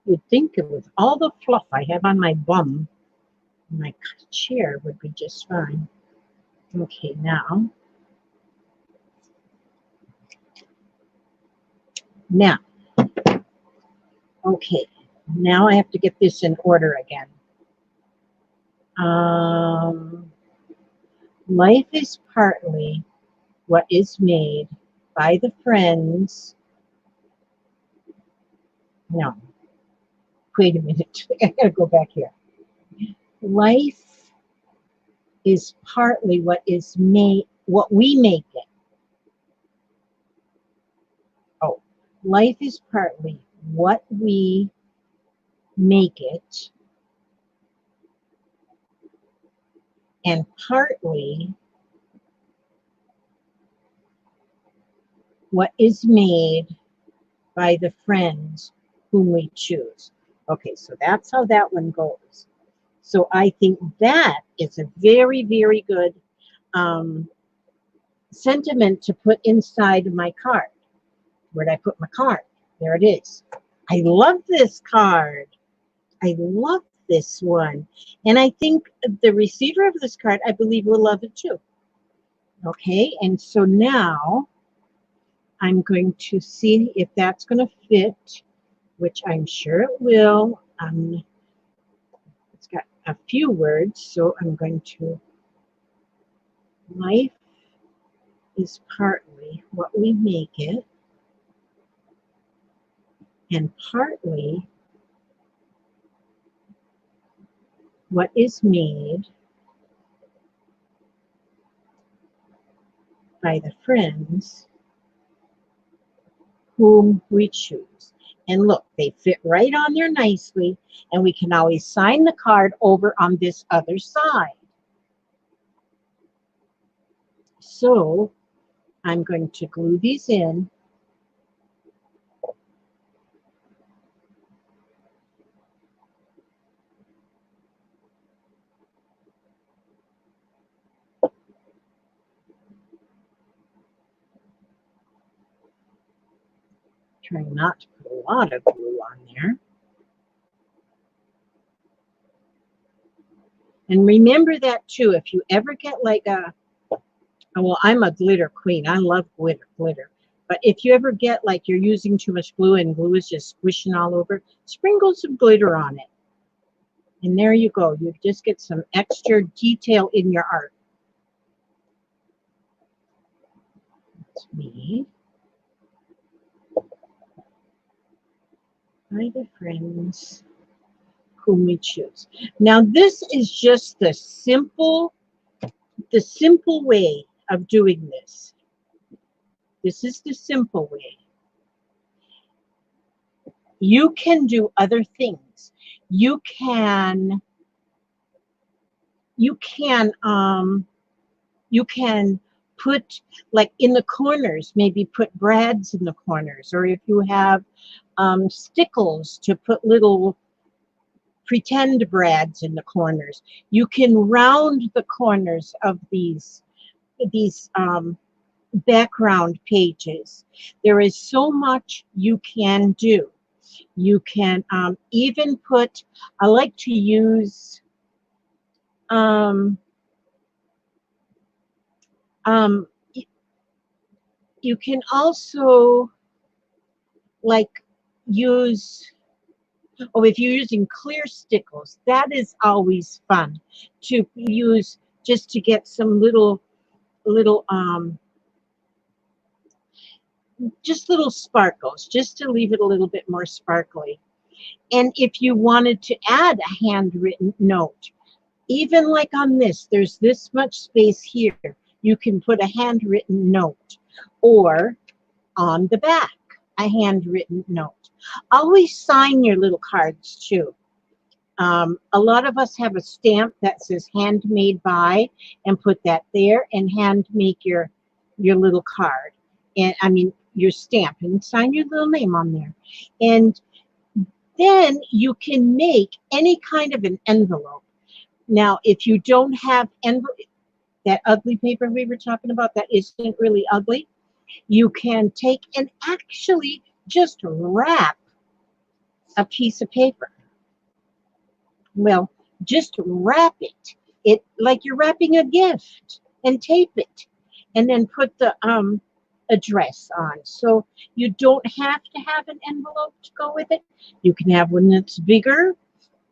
You'd think it with all the fluff I have on my bum, my chair would be just fine. Okay, now, okay, now I have to get this in order again. Life is partly what is made by the friends. No, wait a minute. I gotta go back here. Life is partly what is made, what we make it. Oh, life is partly what we make it, and partly what is made by the friends whom we choose. Okay, so that's how that one goes. So I think that is a very, very good sentiment to put inside my card. Where'd I put my card? There it is. I love this card. I love this one. And I think the receiver of this card, I believe, will love it too. Okay, and so now I'm going to see if that's going to fit, which I'm sure it will. It's got a few words, so I'm going to, life is partly what we make it, and partly what is made by the friends whom we choose. And look, they fit right on there nicely, and we can always sign the card over on this other side. So I'm going to glue these in. Trying not to put a lot of glue on there. And remember that too, if you ever get like a, well, I'm a glitter queen. I love glitter. But if you ever get like you're using too much glue and glue is just squishing all over, sprinkle some glitter on it. And there you go. You just get some extra detail in your art. That's me. By the friends whom we choose. Now this is just the simple way of doing this. This is the simple way. You can do other things. You can put, like in the corners, maybe put brads in the corners, or if you have stickles to put little pretend brads in the corners. You can round the corners of these background pages. There is so much you can do. You can even put, I like to use you can also like use, oh, if you're using clear stickles, that is always fun to use just to get some little just little sparkles, just to leave it a little bit more sparkly. And if you wanted to add a handwritten note, even like on this, there's this much space here, you can put a handwritten note, or on the back, a handwritten note. Always sign your little cards too. A lot of us have a stamp that says handmade by, and put that there, and hand make your little card. And I mean, your stamp, and sign your little name on there. And then you can make any kind of an envelope. Now, if you don't have that ugly paper we were talking about, that isn't really ugly, you can take and actually just wrap a piece of paper. Well, just wrap it like you're wrapping a gift, and tape it, and then put the address on. So you don't have to have an envelope to go with it. You can have one that's bigger.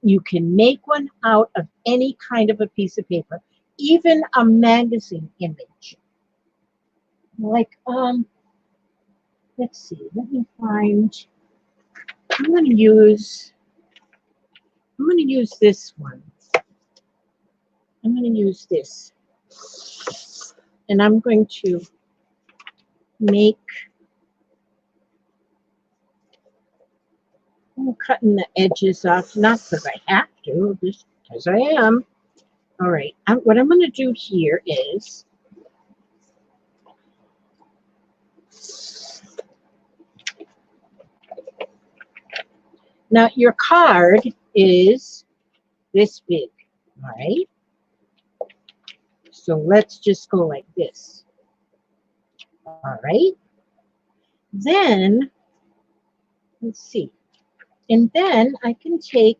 You can make one out of any kind of a piece of paper, even a magazine image. Like, let's see, let me find, I'm going to use this one. I'm going to use this. And I'm going to make, I'm cutting the edges off, not because I have to, just because I am. All right, what I'm going to do here is, now your card is this big, all right? So let's just go like this, all right? Then, let's see. And then I can take,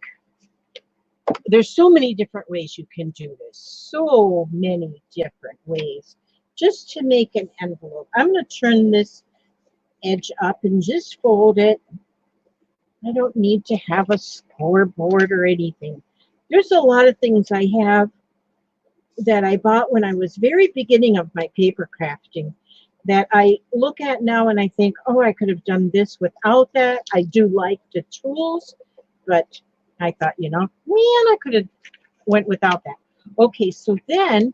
there's so many different ways you can do this. So many different ways just to make an envelope. I'm going to turn this edge up and just fold it. I don't need to have a scoreboard or anything. There's a lot of things I have that I bought when I was very beginning of my paper crafting that I look at now and I think, oh, I could have done this without that. I do like the tools, but I thought, you know, man, I could have went without that. Okay, so then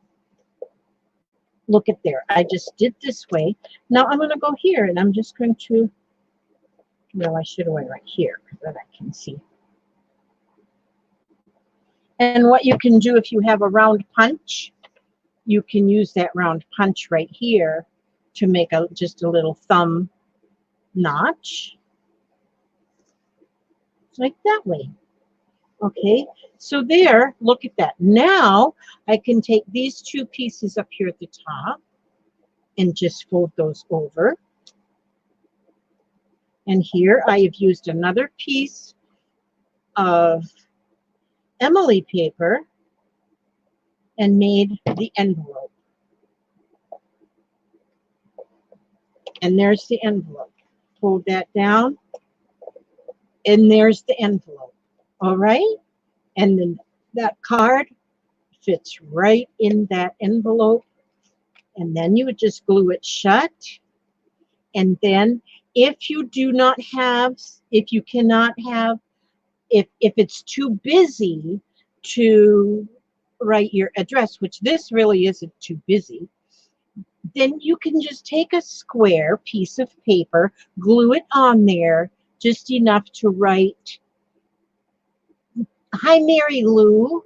look at there. I just did this way. Now I'm going to go here and I'm just going to, well, I should have went right here so that I can see. And what you can do if you have a round punch, you can use that round punch right here to make just a little thumb notch. Like that way. Okay, so there, look at that. Now I can take these two pieces up here at the top and just fold those over. And here I have used another piece of Emily paper and made the envelope. And there's the envelope. Fold that down. And there's the envelope. All right? And then that card fits right in that envelope. And then you would just glue it shut. And then if you do not have, if you cannot have, if it's too busy to write your address, which this really isn't too busy, then you can just take a square piece of paper, glue it on there, just enough to write, "Hi, Mary Lou,"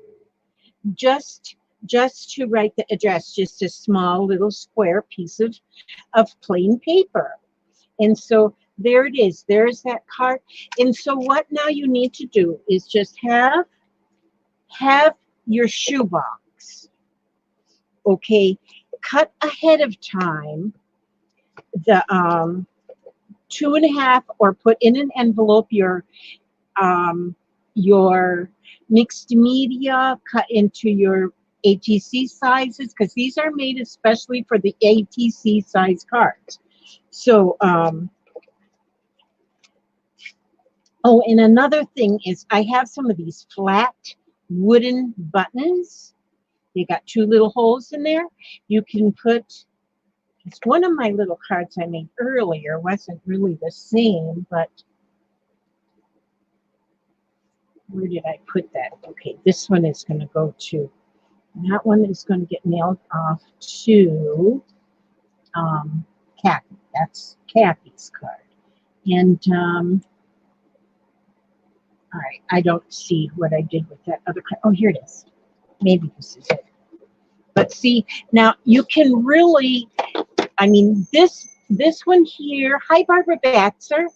just to write the address, just a small little square piece of plain paper. And so there it is. There's that card. And so what now you need to do is just have your shoebox, okay, cut ahead of time the 2.5, or put in an envelope your mixed media, cut into your ATC sizes, because these are made especially for the ATC size cards. So, oh, and another thing is I have some of these flat wooden buttons. They got 2 little holes in there. You can put, it's one of my little cards I made earlier, wasn't really the same, but where did I put that? Okay, this one is going to go to, that one is going to get mailed off to Kathy. That's Kathy's card. And all right, I don't see what I did with that other card. Oh, here it is. Maybe this is it. But see, now you can really, I mean, this one here, hi Barbara Batzer.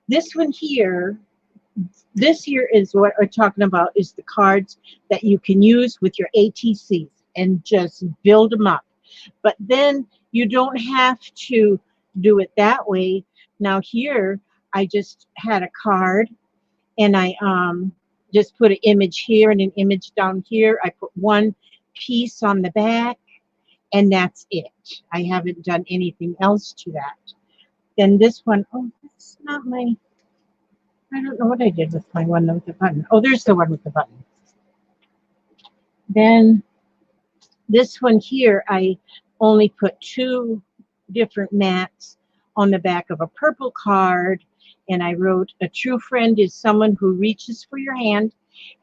This one here, this here is what we're talking about, is the cards that you can use with your ATCs and just build them up. But then you don't have to do it that way. Now here, I just had a card and I just put an image here and an image down here. I put one piece on the back and that's it. I haven't done anything else to that. Then this one, oh, that's not my, I don't know what I did with my one with the button. Oh, there's the one with the button. Then this one here, I only put 2 different mats on the back of a purple card. And I wrote, "A true friend is someone who reaches for your hand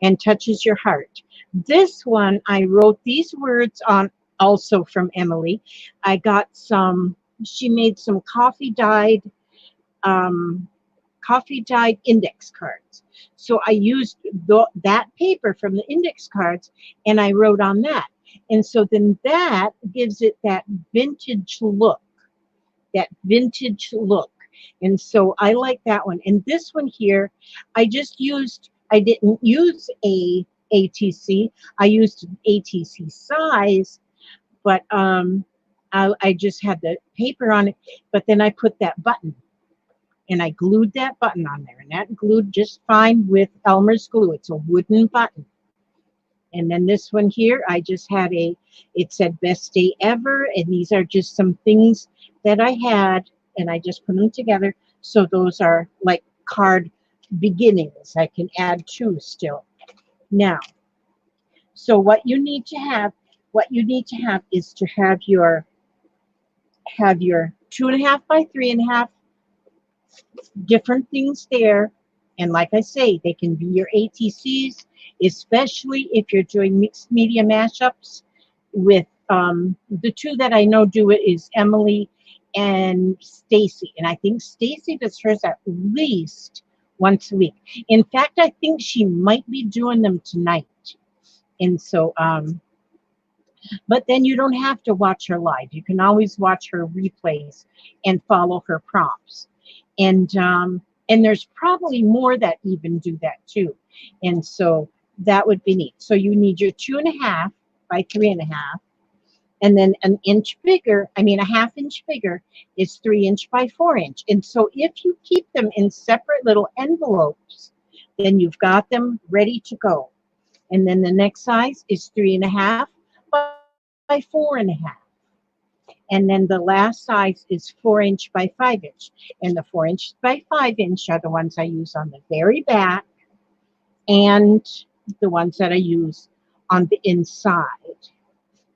and touches your heart." This one, I wrote these words on also from Emily. I got some, she made some coffee dyed coffee dyed index cards. So I used that paper from the index cards and I wrote on that. And so then that gives it that vintage look, that vintage look. And so I like that one. And this one here, I didn't use a ATC. I used an ATC size, but I just had the paper on it. But then I put that button and I glued that button on there, and that glued just fine with Elmer's glue. It's a wooden button. And then this one here, I just had it said best day ever. And these are just some things that I had, and I just put them together. So those are like card beginnings. I can add two still. Now, so what you need to have is to have your 2.5 by 3.5 different things there. And like I say, they can be your ATCs, especially if you're doing mixed media mashups with the two that I know do it is Emily and Stacy. And I think Stacy does hers at least once a week. In fact, I think she might be doing them tonight. And so, but then you don't have to watch her live. You can always watch her replays and follow her prompts. And there's probably more that even do that too. And so that would be neat. So you need your 2.5 by 3.5. And then an inch bigger, a 1/2 inch bigger is 3 inch by 4 inch. And so if you keep them in separate little envelopes, then you've got them ready to go. And then the next size is 3.5 by 4.5. And then the last size is 4 inch by 5 inch. And the 4 inch by 5 inch are the ones I use on the very back and the ones that I use on the inside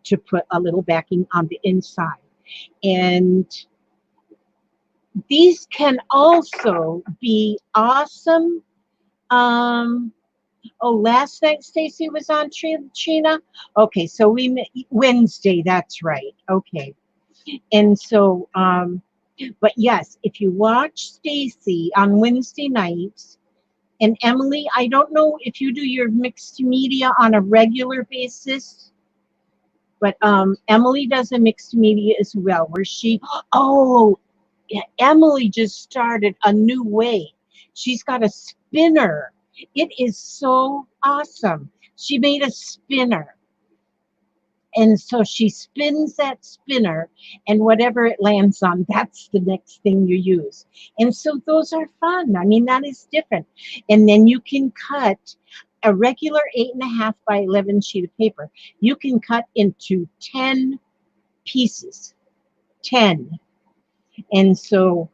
to put a little backing on the inside. And these can also be awesome. Last night Stacy was on Trina. Okay, so we met Wednesday, that's right. Okay. And so, but yes, if you watch Stacy on Wednesday nights, and Emily, I don't know if you do your mixed media on a regular basis, but Emily does a mixed media as well, where Emily just started a new way. She's got a spinner. It is so awesome. She made a spinner. And so she spins that spinner, and whatever it lands on, that's the next thing you use. And so those are fun. That is different. And then you can cut a regular 8.5 by 11 sheet of paper. You can cut into 10 pieces. 10. And so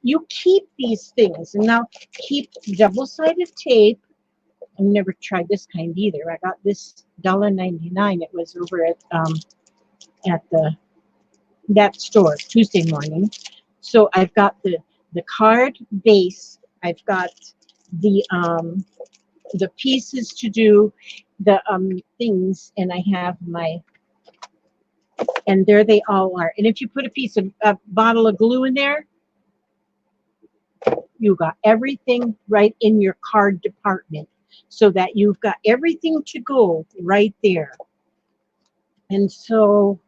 you keep these things. And now keep double-sided tape. I've never tried this kind either. I got this $1.99. It was over at that store Tuesday morning. So I've got the card base. I've got the pieces to do the things, and I have and there they all are. And if you put a bottle of glue in there, you got everything right in your card department, so that you've got everything to go right there. And so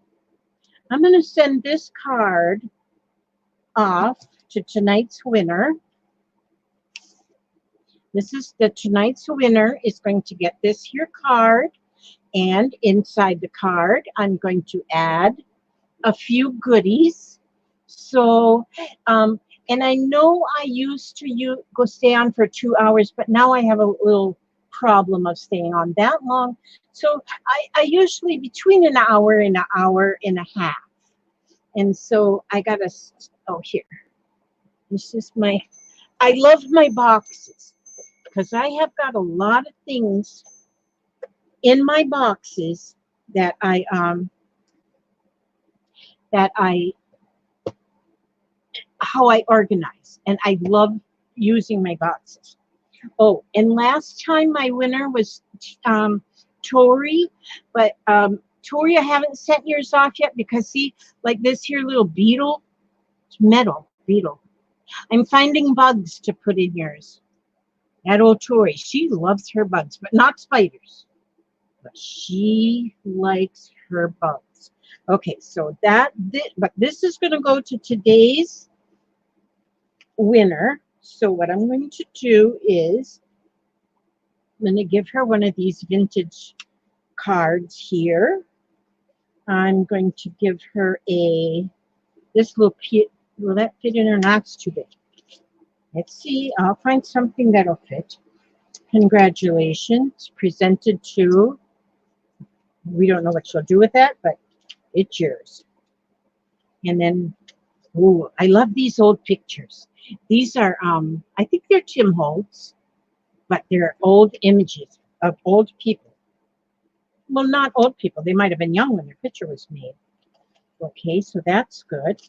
I'm going to send this card off to tonight's winner. Tonight's winner is going to get this here card, and inside the card I'm going to add a few goodies. So and I know I used to go stay on for 2 hours, but now I have a little problem of staying on that long. So I usually between an hour and an hour and a half. And so I got here. This is I love my boxes because I have got a lot of things in my boxes that how I organize, and I love using my boxes. Oh, and last time my winner was Tori, but Tori, I haven't sent yours off yet because see, like this here little beetle, it's metal beetle. I'm finding bugs to put in yours. That old Tori, she loves her bugs, but not spiders. But she likes her bugs. Okay, so but this is going to go to today's winner. So what I'm going to do is I'm going to give her one of these vintage cards here. I'm going to give her this little will that fit in her? That's too big. Let's see. I'll find something that'll fit. Congratulations. Presented to, we don't know what she'll do with that, but it's yours. And then, ooh, I love these old pictures. These are, I think they're Tim Holtz, but they're old images of old people. Well, not old people. They might have been young when their picture was made. Okay, so that's good.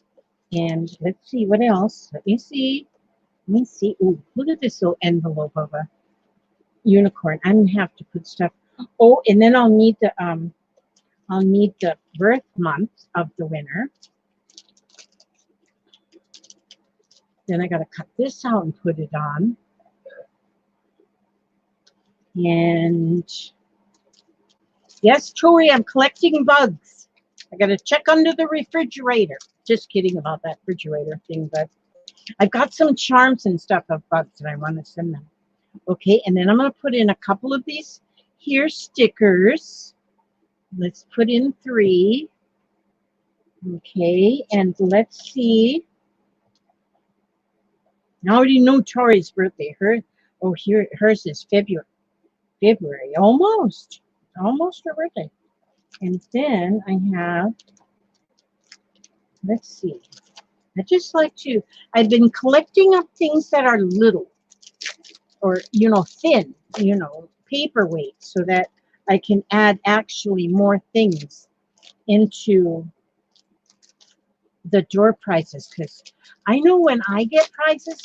And let's see what else. Let me see. Let me see. Ooh, look at this little envelope of a unicorn. I'm gonna have to put stuff. Oh, and then I'll need the birth month of the winner. Then I gotta cut this out and put it on. And yes, Tori, I'm collecting bugs. I gotta check under the refrigerator. Just kidding about that refrigerator thing, but I've got some charms and stuff of bugs and I want to send them. Okay, and then I'm going to put in a couple of these here stickers. Let's put in 3. Okay, and let's see. I already know Tori's birthday. Hers is February. Almost her birthday. And then I have, let's see. I just like to, I've been collecting up things that are little or, thin, paperweight so that I can add actually more things into the door prizes. Because I know when I get prizes,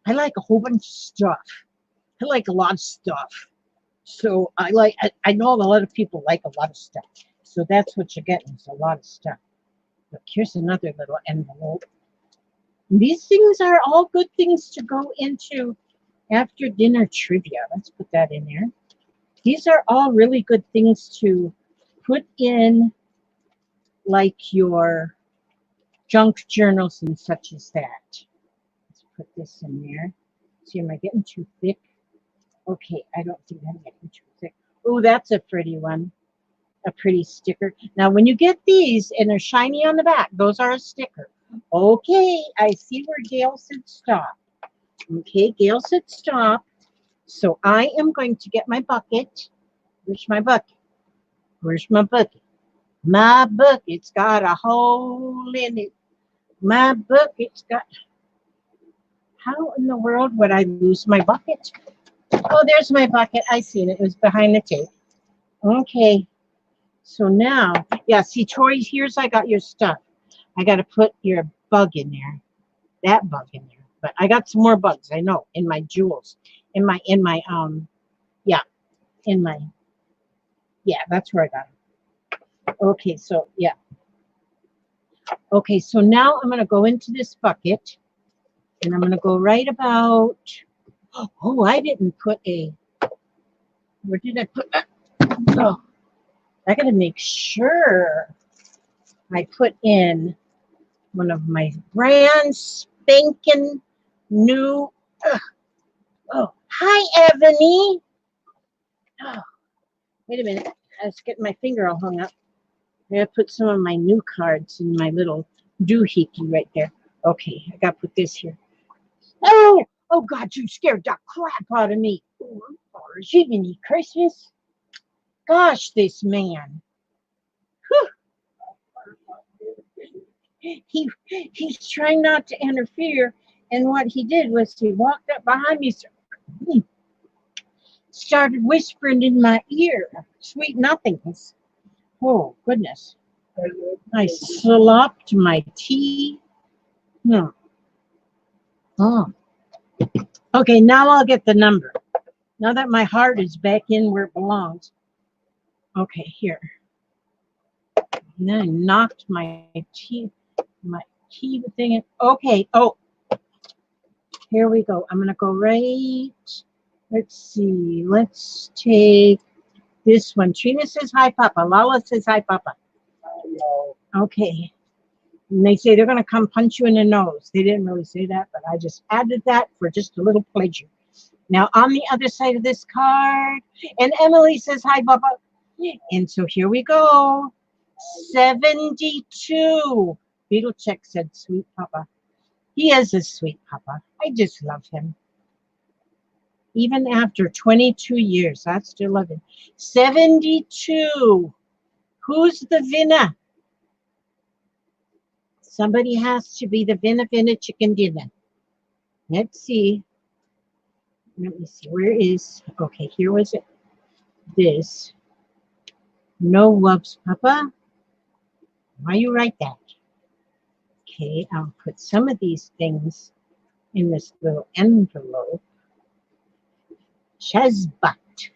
I like a whole bunch of stuff. I like a lot of stuff. So I know a lot of people like a lot of stuff. So that's what you're getting, is a lot of stuff. Look, here's another little envelope. These things are all good things to go into after dinner trivia. Let's put that in there. These are all really good things to put in, like your junk journals and such as that. Let's put this in there. See, am I getting too thick? Okay, I don't think I'm getting too thick. Oh, that's a pretty one. A pretty sticker. Now, when you get these and they're shiny on the back, those are a sticker. Okay, I see where Gail said stop. Okay, Gail said stop. So I am going to get my bucket. Where's my bucket? Where's my bucket? My bucket's got a hole in it. My bucket's got... How in the world would I lose my bucket? Oh, there's my bucket. I seen it. It was behind the tape. Okay. So now, yeah, see, Tori, here's I got your stuff. I got to put your bug in there. That bug in there. But I got some more bugs, I know, in my jewels. Yeah, that's where I got them. Okay, so, yeah. Okay, so now I'm going to go into this bucket. And I'm going to go right about... Oh, I didn't put a... Where did I put that? Oh, I got to make sure I put in one of my brand spanking new... Oh, hi, Ebony. Oh, wait a minute. I was getting my finger all hung up. I gotta put some of my new cards in my little doohickey right there. Okay, I gotta put this here. Oh God, you scared the crap out of me. Jiminy Christmas. Gosh, this man. Whew. He's trying not to interfere, and what he did was he walked up behind me, started whispering in my ear, sweet nothings. Oh, goodness. I slopped my tea. No. Oh. Okay, now I'll get the number. Now that my heart is back in where it belongs. Okay, here. And then I knocked my tea thing in. Okay, oh. Here we go. I'm going to go right. Let's see. Let's take this one. Trina says hi, Papa. Lala says hi, Papa. Hello. Okay. And they say they're going to come punch you in the nose. They didn't really say that, but I just added that for just a little pleasure. Now, on the other side of this card, and Emily says hi, Papa. And so here we go. 72. Beetle Check said, sweet Papa. He is a sweet Papa. I just love him. Even after 22 years, I still love him. 72. Who's the winner? Somebody has to be the winner chicken dinner. Let's see. Let me see. Where is... Okay, here was it. This. No loves, Papa. Why you write that? Okay, I'll put some of these things in this little envelope. Shazbut.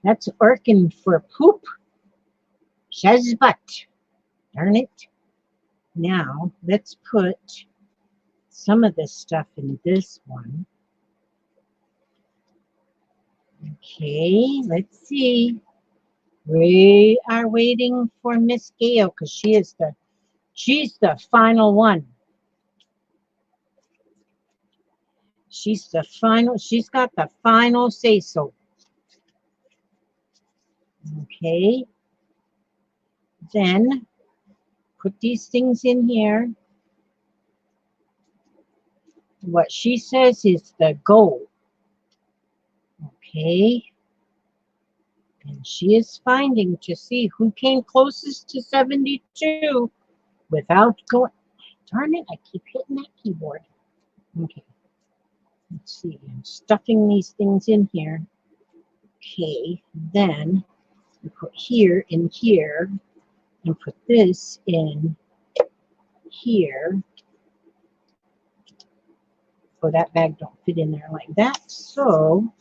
That's Orkin for poop. Shazbut. Darn it. Now, let's put some of this stuff in this one. Okay, let's see. We are waiting for Miss Gail because she's the final one. She's got the final say so. Okay. Then put these things in here. What she says is the goal. Okay. And she is finding to see who came closest to 72 without going. Darn it, I keep hitting that keyboard. Okay. Let's see. I'm stuffing these things in here. Okay. Then we put here in here and put this in here. So that bag don't fit in there like that. So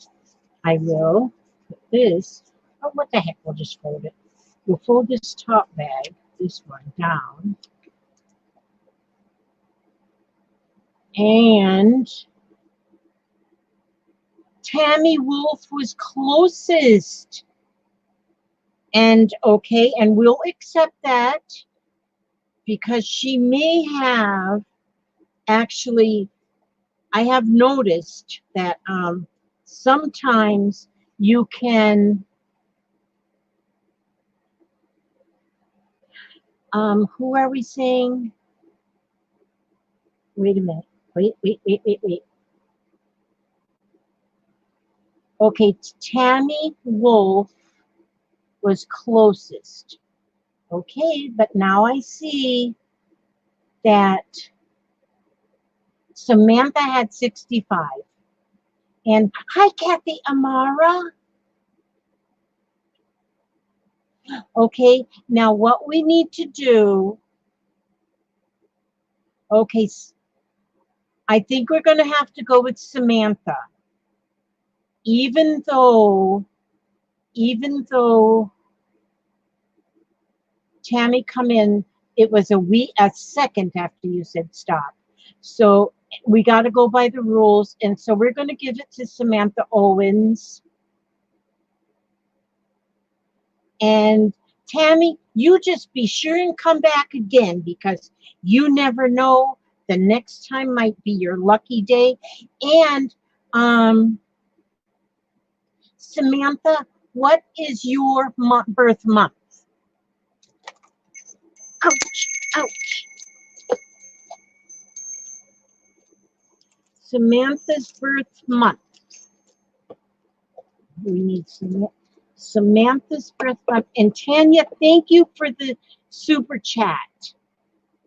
I will put this. Oh, what the heck? We'll just fold it. We'll fold this top bag, this one, down. And Tammy Wolf was closest. And okay, and we'll accept that because she may have actually, I have noticed that sometimes you can, who are we saying? Wait a minute. Wait. Okay, Tammy Wolf was closest. Okay, but now I see that Samantha had 65. And hi, Kathy Amara. Okay, now what we need to do, okay, I think we're going to have to go with Samantha. Even though Tammy come in, it was a second after you said stop. So we got to go by the rules. And so we're going to give it to Samantha Owens. And Tammy, you just be sure and come back again because you never know. The next time might be your lucky day. And Samantha, what is your birth month? Ouch, ouch. Samantha's birth month. We need Samantha's birth month. And Tanya, thank you for the super chat.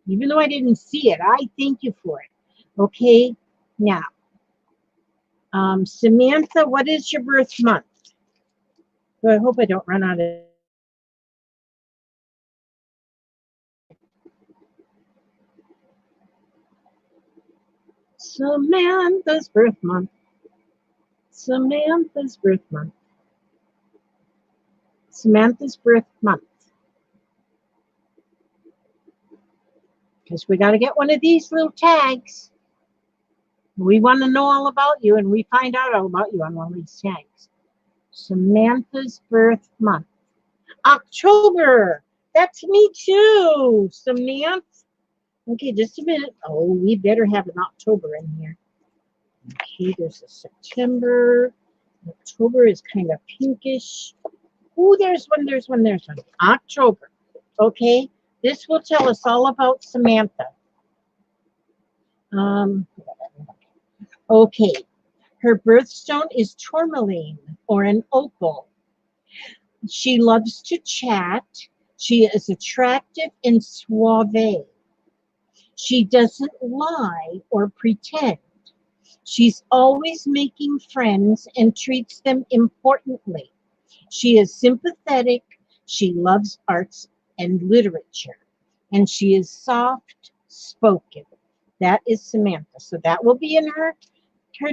Even though I didn't see it, I thank you for it. Okay, now, Samantha, what is your birth month? So I hope I don't run out of. Samantha's birth month. Samantha's birth month. Samantha's birth month. Because we got to get one of these little tags. We want to know all about you, and we find out all about you on one of these tags. Samantha's birth month. October. That's me too, Samantha. Okay, just a minute. Oh, we better have an October in here. Okay, there's a September. October is kind of pinkish. Oh, there's one, there's one, there's one. October. Okay, this will tell us all about Samantha. Okay, her birthstone is tourmaline or an opal. She loves to chat. She is attractive and suave. She doesn't lie or pretend. She's always making friends and treats them importantly. She is sympathetic. She loves arts and literature. And she is soft spoken. That is Samantha. So that will be in her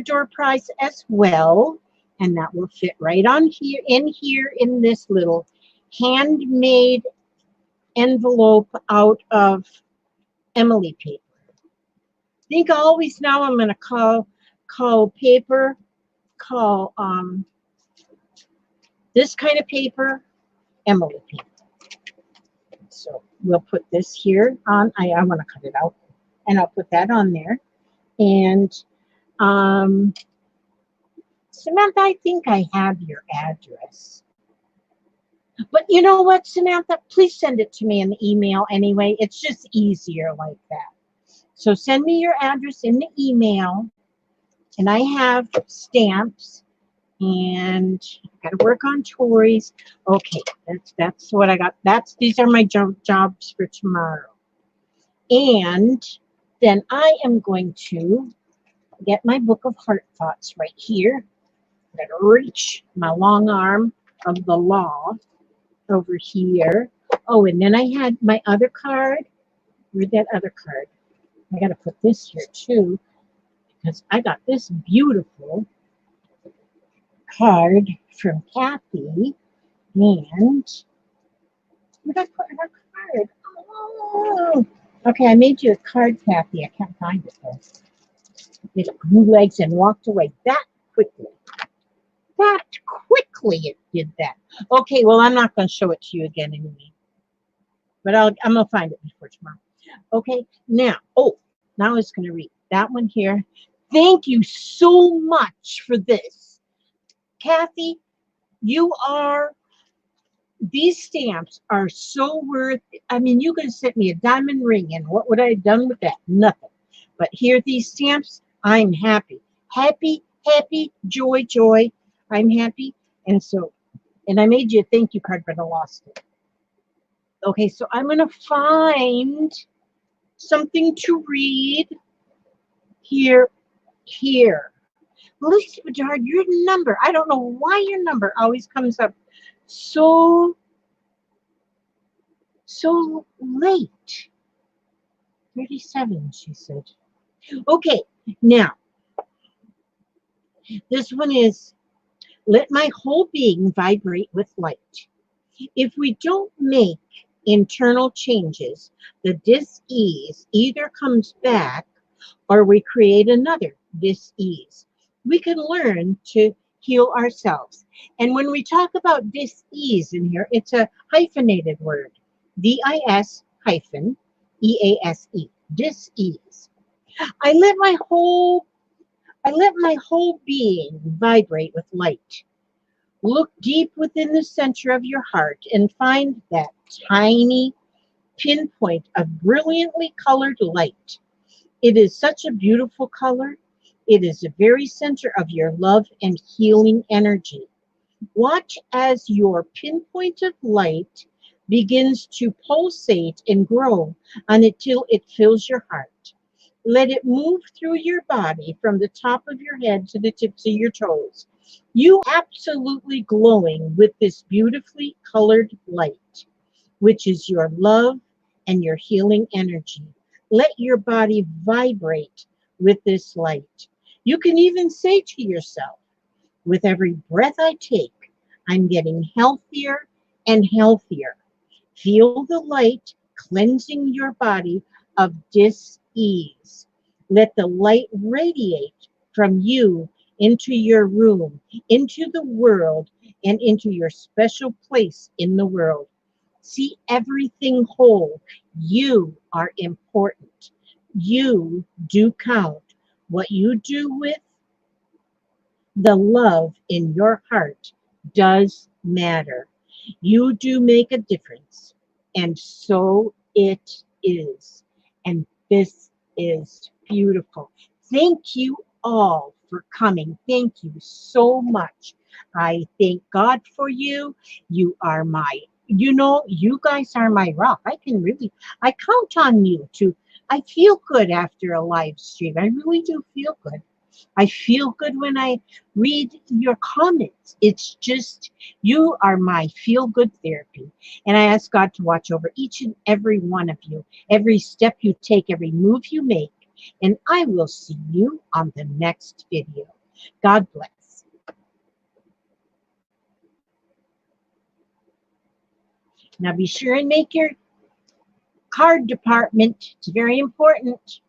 door prize as well. And that will fit right on here in this little handmade envelope out of Emily paper. I think always now I'm going to call this kind of paper Emily paper. So we'll put this here on. I want to cut it out, and I'll put that on there. And Samantha, I think I have your address. But you know what, Samantha? Please send it to me in the email anyway. It's just easier like that. So send me your address in the email. And I have stamps. And I got to work on toys. Okay, that's what I got. These are my jobs for tomorrow. And then I am going to get my book of heart thoughts right here. I'm going to reach my long arm of the law over here. Oh, and then I had my other card. Where'd that other card? I got to put this here too, because I got this beautiful card from Kathy. And where did I put her card? Oh, okay, I made you a card, Kathy. I can't find it though. It grew legs and walked away that quickly. That quickly it did that. Okay, well, I'm not going to show it to you again anyway. But I'm going to find it before tomorrow. Okay, now I was going to read that one here. Thank you so much for this. Kathy, these stamps are so worth it. I mean, you could have sent me a diamond ring, and what would I have done with that? Nothing. But here, these stamps, I'm happy. Happy, happy, joy, joy. I'm happy. And I made you a thank you card, but I lost it. Okay, so I'm going to find something to read here. Lisa Bedard, your number. I don't know why your number always comes up so late. 37, she said. Okay, now, this one is, let my whole being vibrate with light. If we don't make internal changes, the dis-ease either comes back or we create another dis-ease. We can learn to heal ourselves. And when we talk about dis-ease in here, it's a hyphenated word. D-I-S hyphen E-A-S-E. Dis-ease. I let my whole being vibrate with light. Look deep within the center of your heart and find that tiny pinpoint of brilliantly colored light. It is such a beautiful color. It is the very center of your love and healing energy. Watch as your pinpoint of light begins to pulsate and grow until it fills your heart. Let it move through your body from the top of your head to the tips of your toes. You are absolutely glowing with this beautifully colored light, which is your love and your healing energy. Let your body vibrate with this light. You can even say to yourself, with every breath I take, I'm getting healthier and healthier. Feel the light cleansing your body of dis-ease. Let the light radiate from you into your room, into the world, and into your special place in the world. See everything whole. You are important. You do count. What you do with the love in your heart does matter. You do make a difference. And so it is. And this is beautiful. Thank you all for coming. Thank you so much. I thank God for you. You are my, you guys are my rock. I count on you to, I feel good after a live stream. I really do feel good. I feel good when I read your comments. It's just, you are my feel good therapy. And I ask God to watch over each and every one of you, every step you take, every move you make. And I will see you on the next video. God bless. Now be sure and make your card department. It's very important.